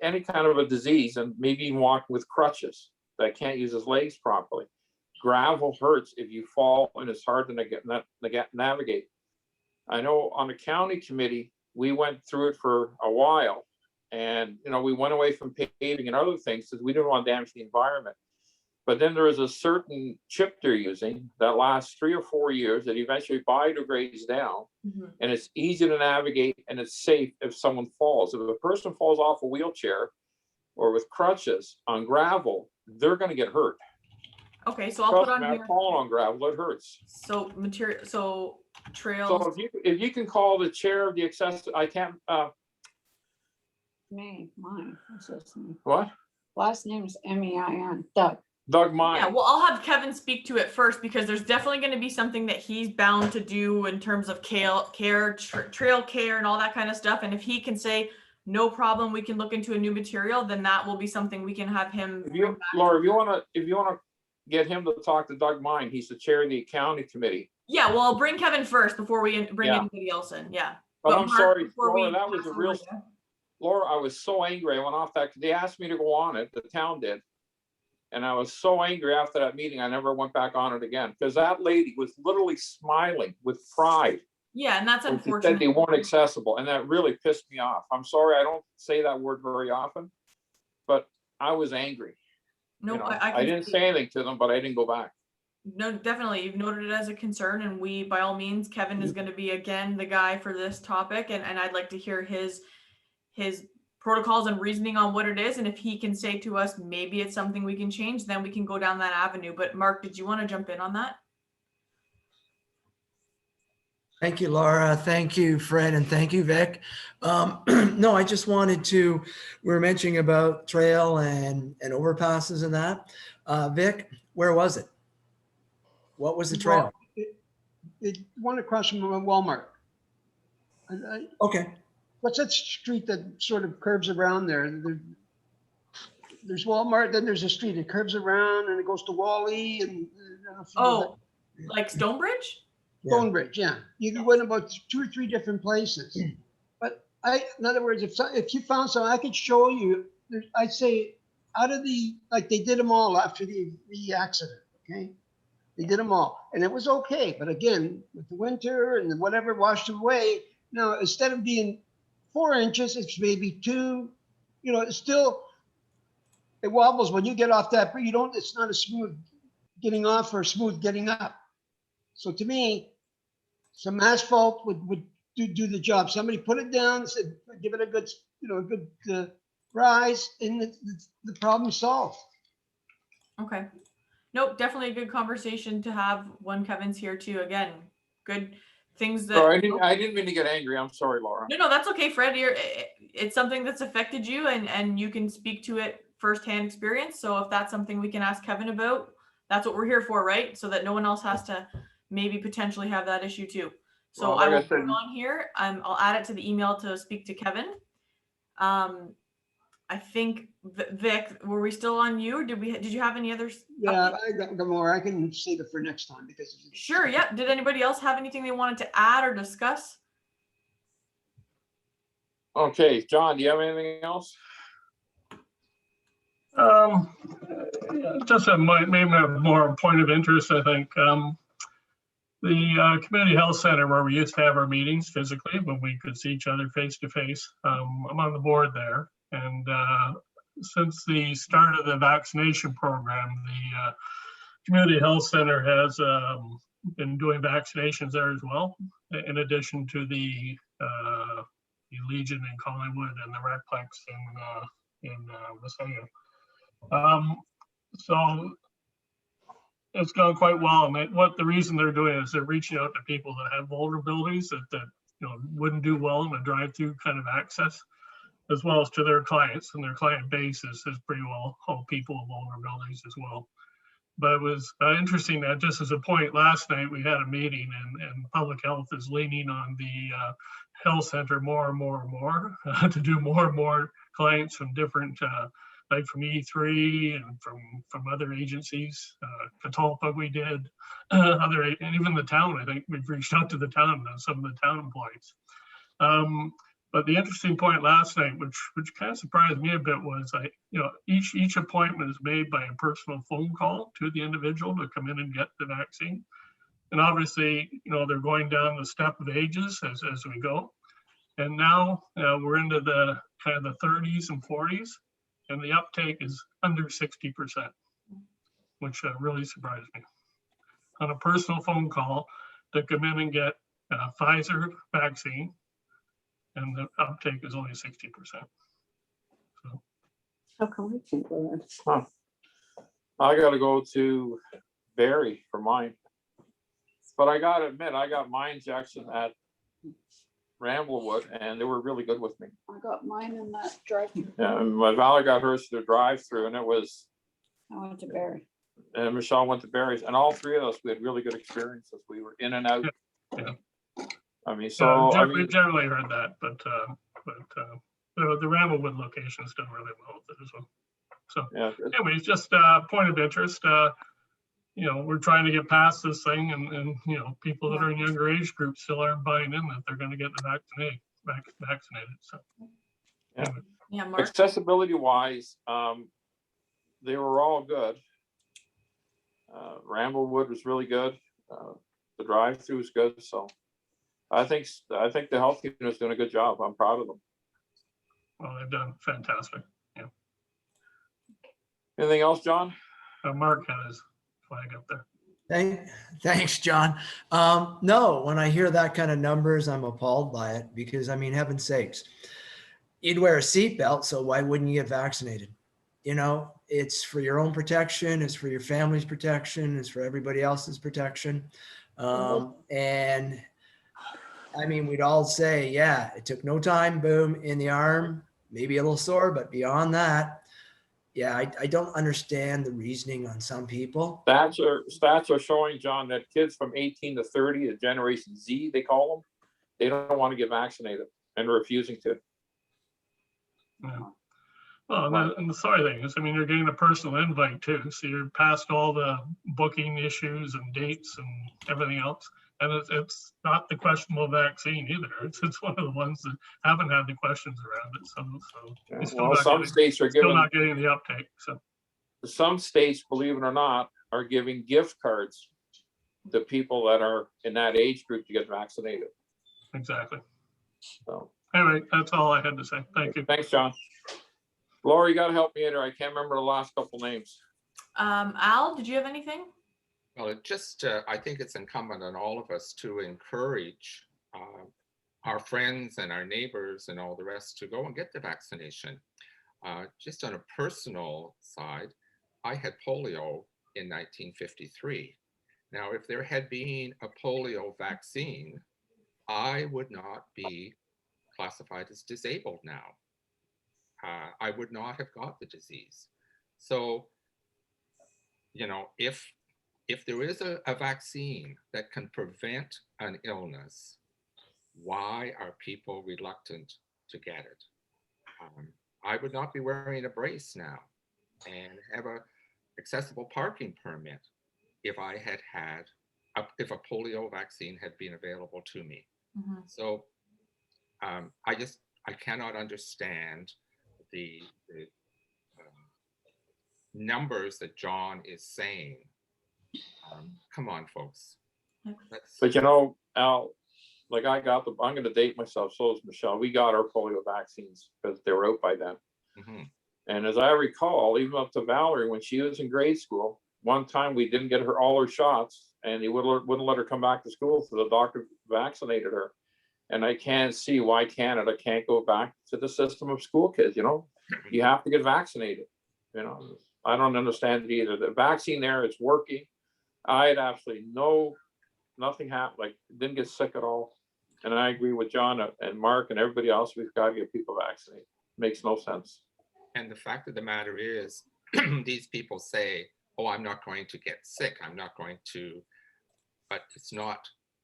Speaker 4: any kind of a disease and maybe even walking with crutches that can't use his legs properly. Gravel hurts if you fall, and it's hard to navigate. I know on the county committee, we went through it for a while, and we went away from paving and other things because we didn't want to damage the environment. But then there is a certain chip they're using that lasts 3 or 4 years that eventually biodegrades down, and it's easy to navigate and it's safe if someone falls. If a person falls off a wheelchair, or with crutches on gravel, they're gonna get hurt.
Speaker 3: Okay, so I'll put
Speaker 4: Trust
Speaker 3: on
Speaker 4: me,
Speaker 3: here,
Speaker 4: I've fallen on gravel, it hurts.
Speaker 3: so material, so
Speaker 4: So
Speaker 3: trails,
Speaker 4: if you can call the chair of the I can't,
Speaker 7: Mine. What's his name?
Speaker 4: what?
Speaker 7: Last name is MEIN, Doug.
Speaker 4: Doug
Speaker 3: yeah,
Speaker 4: Mine.
Speaker 3: well, I'll have Kevin speak to it first, because there's definitely gonna be something that he's bound to do in terms of trail care and all that kind of stuff, and if he can say, no problem, we can look into a new material, then that will be something we can have him.
Speaker 4: If you, Laura, if you wanna get him to talk to Doug Mine, he's the chair of the county committee.
Speaker 3: Yeah, well, I'll bring Kevin first before we bring
Speaker 4: Yeah.
Speaker 3: anybody else in, yeah.
Speaker 4: But I'm
Speaker 3: Mark,
Speaker 4: sorry,
Speaker 3: before we
Speaker 4: Laura, that was
Speaker 3: pass
Speaker 4: a
Speaker 3: over
Speaker 4: real,
Speaker 3: to-
Speaker 4: Laura, I was so angry. I went off that, they asked me to go on it, the town did. And I was so angry after that meeting, I never went back on it again, because that lady was literally smiling with pride.
Speaker 3: Yeah, and that's
Speaker 4: when she said
Speaker 3: unfortunate.
Speaker 4: they weren't accessible, and that really pissed me off. I'm sorry, I don't say that word very often, but I was angry.
Speaker 3: No,
Speaker 4: You know,
Speaker 3: I
Speaker 4: I didn't
Speaker 3: see.
Speaker 4: say anything to them, but I didn't go back.
Speaker 3: No, definitely. You've noted it as a concern, and we, by all means, Kevin is going to be again the guy for this topic, and I'd like to hear his protocols and reasoning on what it is, and if he can say to us maybe it's something we can change, then we can go down that avenue. But Mark, did you want to jump in on that?
Speaker 5: Thank you, Laura. Thank you, Fred, and thank you, Vic. No, I just wanted to, we were mentioning about trail and overpasses and that. Vic, where was it? What was the trail?
Speaker 2: It went across from Walmart.
Speaker 5: Okay.
Speaker 2: What's that street that sort of curves around there? There's Walmart, then there's a street, it curves around and it goes to Wally and. I don't know if you know that.
Speaker 3: Oh, like Stonebridge?
Speaker 5: Yeah.
Speaker 2: Stonebridge, yeah. You went about 2 or 3 different places. But in other words, if you found something, I could show you. I'd say out of like they did them all after the accident, okay? They did them all, and it was okay. But again, with the winter and whatever washed away, now instead of being 4 inches, it's maybe 2. You know, it's still, it wobbles when you get off that, but it's not a smooth getting off or smooth getting up. So to me, some asphalt would do the job. Somebody put it down, said, give it a good, rise, and the problem solved.
Speaker 3: Okay. Nope, definitely a good conversation to have when Kevin's here too. Again, good things that.
Speaker 4: So I didn't mean to get angry. I'm sorry, Laura.
Speaker 3: No, that's okay, Fred. It's something that's affected you, and you can speak to it firsthand experience. So if that's something we can ask Kevin about, that's what we're here for, right? So that no one else has to maybe potentially have that issue too. So
Speaker 4: Well,
Speaker 3: I
Speaker 4: like
Speaker 3: will
Speaker 4: I
Speaker 3: put
Speaker 4: said-
Speaker 3: it on here. I'll add it to the email to speak to Kevin. I think Vic, were we still on you? Or did you have any others?
Speaker 2: Yeah, I got more. I can save it for next time because.
Speaker 3: Sure. Yeah. Did anybody else have anything they wanted to add or discuss?
Speaker 4: Okay, John, do you have anything else?
Speaker 6: Just maybe a more point of interest, I think. The community health center where we used to have our meetings physically, when we could see each other face to face. I'm on the board there, and since the start of the vaccination program, the community health center has been doing vaccinations there as well, in addition to the Legion in Collingwood and the Recplex in Visalia. So it's gone quite well, and what the reason they're doing is they're reaching out to people that have vulnerabilities that wouldn't do well in a drive-through kind of access, as well as to their clients, and their client base is pretty well all people with vulnerabilities as well. But it was interesting that, just as a point, last night we had a meeting, and public health is leaning on the health center more and more and more to do more and more clients from different like from E3 and from other agencies. Catalpa we did, and even the town. I think we've reached out to the town, some of the town employees. But the interesting point last night, which kind of surprised me a bit, was each appointment is made by a personal phone call to the individual to come in and get the vaccine. And obviously, they're going down the step of ages as we go. And now we're into the kind of the 30s and 40s. And the uptake is under 60%, which really surprised me. On a personal phone call to come in and get a Pfizer vaccine, and the uptake is only 60%. So
Speaker 7: How come we can't go there?
Speaker 4: Huh. I gotta go to Barry for mine. But I gotta admit, I got my injection at Ramblewood and they were really good with me.
Speaker 7: I got mine in that drive-through.
Speaker 4: Yeah, and my Valerie got hers through the drive-through and it was,
Speaker 7: I went to Barry.
Speaker 4: and Michelle went to Barry's and all three of us, we had really good experiences. We were in and out.
Speaker 6: Yeah.
Speaker 4: I mean,
Speaker 6: Yeah,
Speaker 4: so, I
Speaker 6: we
Speaker 4: mean,
Speaker 6: generally heard that, but the Ramblewood location's done really well with it as well. So
Speaker 4: yeah,
Speaker 6: anyways, just point of interest, we're trying to get past this thing and people that are in younger age groups still aren't buying in that they're gonna get vaccinated, so.
Speaker 4: Yeah.
Speaker 6: anyway.
Speaker 3: Yeah, Mark.
Speaker 4: accessibility wise, they were all good. Ramblewood was really good. The drive-through was good, so I think the health unit is doing a good job. I'm proud of them.
Speaker 6: Well, they've done fantastic.
Speaker 4: Anything else, John?
Speaker 6: Mark had his flag up there.
Speaker 5: Thanks, John. No, when I hear that kind of numbers, I'm appalled by it because, I mean, heaven's sakes, you'd wear a seatbelt, so why wouldn't you get vaccinated? It's for your own protection. It's for your family's protection. It's for everybody else's protection. And I mean, we'd all say, yeah, it took no time, boom, in the arm, maybe a little sore, but beyond that, yeah, I don't understand the reasoning on some people.
Speaker 4: Stats are showing, John, that kids from 18 to 30, the Generation Z, they call them, they don't want to get vaccinated and they're refusing to.
Speaker 6: Yeah. Well, and the sorry thing is, I mean, you're getting a personal invite too. So you're past all the booking issues and dates and everything else. And it's not the questionable vaccine either. It's one of the ones that haven't had the questions around it. So it's still,
Speaker 4: Well, some states are giving,
Speaker 6: not getting the uptake. So
Speaker 4: some states, believe it or not, are giving gift cards to people that are in that age group to get vaccinated.
Speaker 6: exactly.
Speaker 4: So
Speaker 6: Anyway, that's all I had to say. Thank you.
Speaker 4: thanks, John. Laura, you got to help me in here. I can't remember the last couple names.
Speaker 3: Al, did you have anything?
Speaker 1: Well, I think it's incumbent on all of us to encourage our friends and our neighbors and all the rest to go and get the vaccination. Just on a personal side, I had polio in 1953. Now, if there had been a polio vaccine, I would not be classified as disabled now. I would not have got the disease. So, if there is a vaccine that can prevent an illness, why are people reluctant to get it? I would not be wearing a brace now and have a accessible parking permit if I had if a polio vaccine had been available to me.
Speaker 3: Mm-hmm.
Speaker 1: So I cannot understand the numbers that John is saying. Come on, folks.
Speaker 4: But Al, like I'm going to date myself, so is Michelle. We got our polio vaccines because they were out by then.
Speaker 1: Mm-hmm.
Speaker 4: And as I recall, even up to Valerie, when she was in grade school, one time we didn't get her all her shots and he wouldn't let her come back to school, so the doctor vaccinated her. And I can't see why Canada can't go back to the system of school kids. You have to get vaccinated. I don't understand it either. The vaccine there, it's working. I had absolutely nothing happened. Like, didn't get sick at all. And I agree with John and Mark and everybody else. We've got to get people vaccinated. Makes no sense.
Speaker 1: And the fact of the matter is, these people say, oh, I'm not going to get sick. I'm not going to, but it's not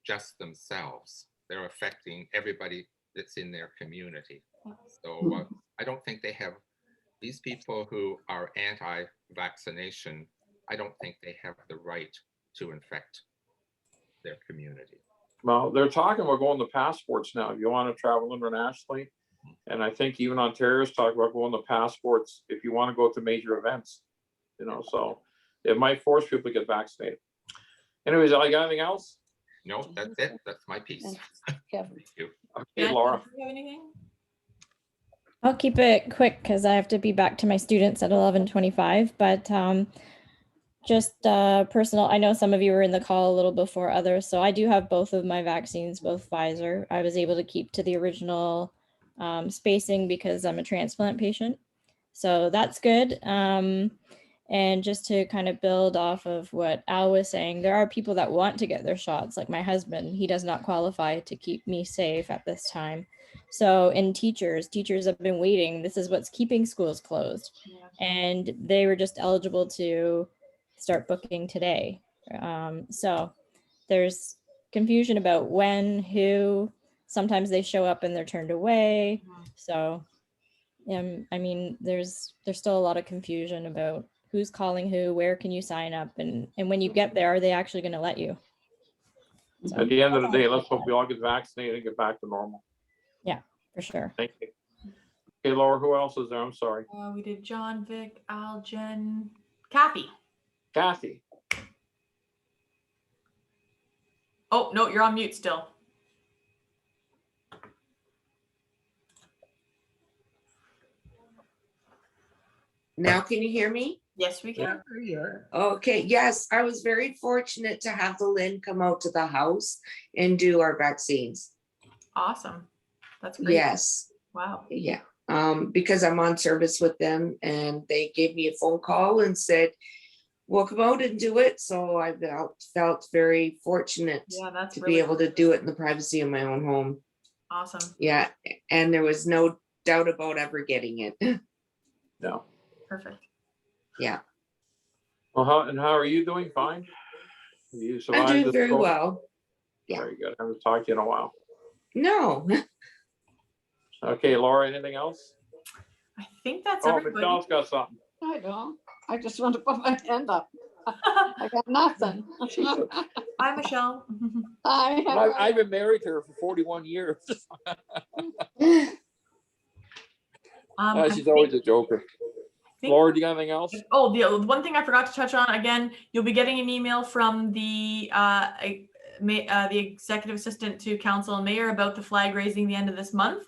Speaker 1: just themselves. They're affecting everybody that's in their community. So I don't think they have, these people who are anti-vaccination, I don't think they have the right to infect their community.
Speaker 4: Well, they're talking about going to passports now. If you want to travel internationally, and I think even Ontario's talking about going to passports if you want to go to major events. So it might force people to get vaccinated. Anyways, I got anything else?
Speaker 1: No, that's it. That's my piece.
Speaker 7: Kevin.
Speaker 1: Thank you.
Speaker 4: Okay, Laura.
Speaker 3: Do you have anything?
Speaker 8: I'll keep it quick because I have to be back to my students at 11:25. But just personal, I know some of you were in the call a little before others. So I do have both of my vaccines, both Pfizer. I was able to keep to the original spacing because I'm a transplant patient. So that's good. And just to kind of build off of what Al was saying, there are people that want to get their shots, like my husband. He does not qualify to keep me safe at this time. So, and teachers have been waiting. This is what's keeping schools closed. And they were just eligible to start booking today. So there's confusion about when, who. Sometimes they show up and they're turned away. So I mean, there's still a lot of confusion about who's calling who, where can you sign up, and when you get there, are they actually going to let you? So,
Speaker 4: At the end of the day, let's hope we all get vaccinated and get back to normal.
Speaker 8: for sure.
Speaker 4: Thank you. Okay, Laura, who else is there? I'm sorry.
Speaker 3: We did John, Vic, Al, Jen, Kathy.
Speaker 4: Kathy.
Speaker 3: Oh, no, you're on mute still.
Speaker 9: Now, can you hear me?
Speaker 3: Yes, we can.
Speaker 9: Okay, yes, I was very fortunate to have the Lynn come out to the house and do our vaccines.
Speaker 3: Awesome. That's great.
Speaker 9: Yes,
Speaker 3: Wow.
Speaker 9: yeah, because I'm on service with them and they gave me a phone call and said, we'll come out and do it. So I felt very fortunate
Speaker 3: Yeah, that's
Speaker 9: to
Speaker 3: really
Speaker 9: be able to do it in the privacy of my own home.
Speaker 3: awesome.
Speaker 9: Yeah, and there was no doubt about ever getting it.
Speaker 4: No.
Speaker 3: Perfect.
Speaker 9: Yeah,
Speaker 4: Well, how are you doing? Fine. You
Speaker 9: I'm
Speaker 4: survived
Speaker 9: doing
Speaker 4: this
Speaker 9: very
Speaker 4: COVID?
Speaker 9: well. Yeah.
Speaker 4: Very good. I haven't talked to you in a while.
Speaker 9: No,
Speaker 4: Okay, Laura, anything else?
Speaker 3: I think that's
Speaker 4: Oh,
Speaker 3: everybody.
Speaker 4: Michelle's got something.
Speaker 7: I don't. I just want to put my hand up. I got nothing.
Speaker 3: Hi, Michelle.
Speaker 7: Hi. how are
Speaker 4: I've
Speaker 7: you?
Speaker 4: been married to her for 41 years.
Speaker 3: I
Speaker 4: She's always
Speaker 3: think-
Speaker 4: a joker.
Speaker 3: think-
Speaker 4: Laura, do you got anything else?
Speaker 3: Oh, the one thing I forgot to touch on again, you'll be getting an email from the executive assistant to council and mayor about the flag raising the end of this month.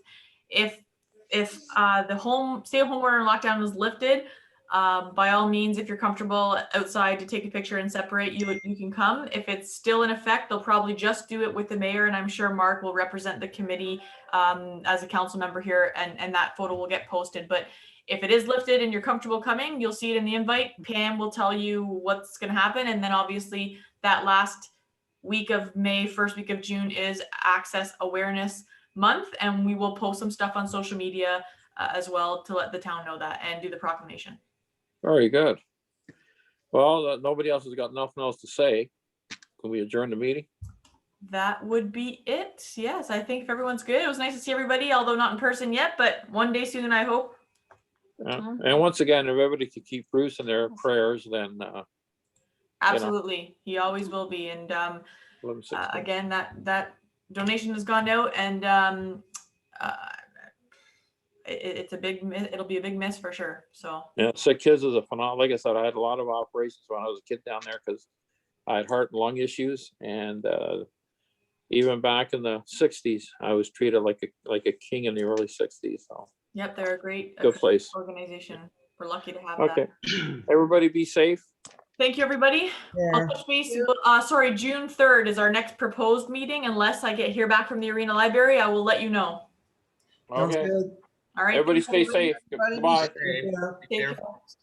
Speaker 3: If the stay at home order and lockdown is lifted, by all means, if you're comfortable outside to take a picture and separate, you can come. If it's still in effect, they'll probably just do it with the mayor, and I'm sure Mark will represent the committee as a council member here, and that photo will get posted. But if it is lifted and you're comfortable coming, you'll see it in the invite. Pam will tell you what's going to happen, and then obviously that last week of May, first week of June is Access Awareness Month, and we will post some stuff on social media as well to let the town know that and do the proclamation.
Speaker 4: Very good. Well, nobody else has got nothing else to say. Can we adjourn the meeting?
Speaker 3: That would be it. Yes, I think if everyone's good. It was nice to see everybody, although not in person yet, but one day soon, I hope.
Speaker 4: And once again, if everybody could keep Bruce in their prayers, then
Speaker 3: Absolutely. He always will be. And
Speaker 4: 11/16.
Speaker 3: again, that donation has gone out, and it'll be a big miss for sure. So
Speaker 4: Yeah, Sick Kids is a phenomenal. Like I said, I had a lot of operations when I was a kid down there because I had heart and lung issues, and even back in the '60s, I was treated like a king in the early '60s. So
Speaker 3: yep, they're a great
Speaker 4: good place.
Speaker 3: organization. We're lucky to have
Speaker 4: Okay,
Speaker 3: that.
Speaker 4: everybody be safe.
Speaker 3: Thank you, everybody. I'll
Speaker 5: Yeah.
Speaker 3: touch base. Sorry, June 3rd is our next proposed meeting. Unless I get here back from the Arena Library, I will let you know.
Speaker 5: Sounds
Speaker 4: Okay,
Speaker 5: good.
Speaker 3: All right.
Speaker 4: everybody
Speaker 3: thanks,
Speaker 4: stay safe.
Speaker 2: Everybody be
Speaker 4: Goodbye.
Speaker 2: safe.
Speaker 5: Yeah.
Speaker 3: Take
Speaker 1: Care,
Speaker 3: care.
Speaker 1: folks.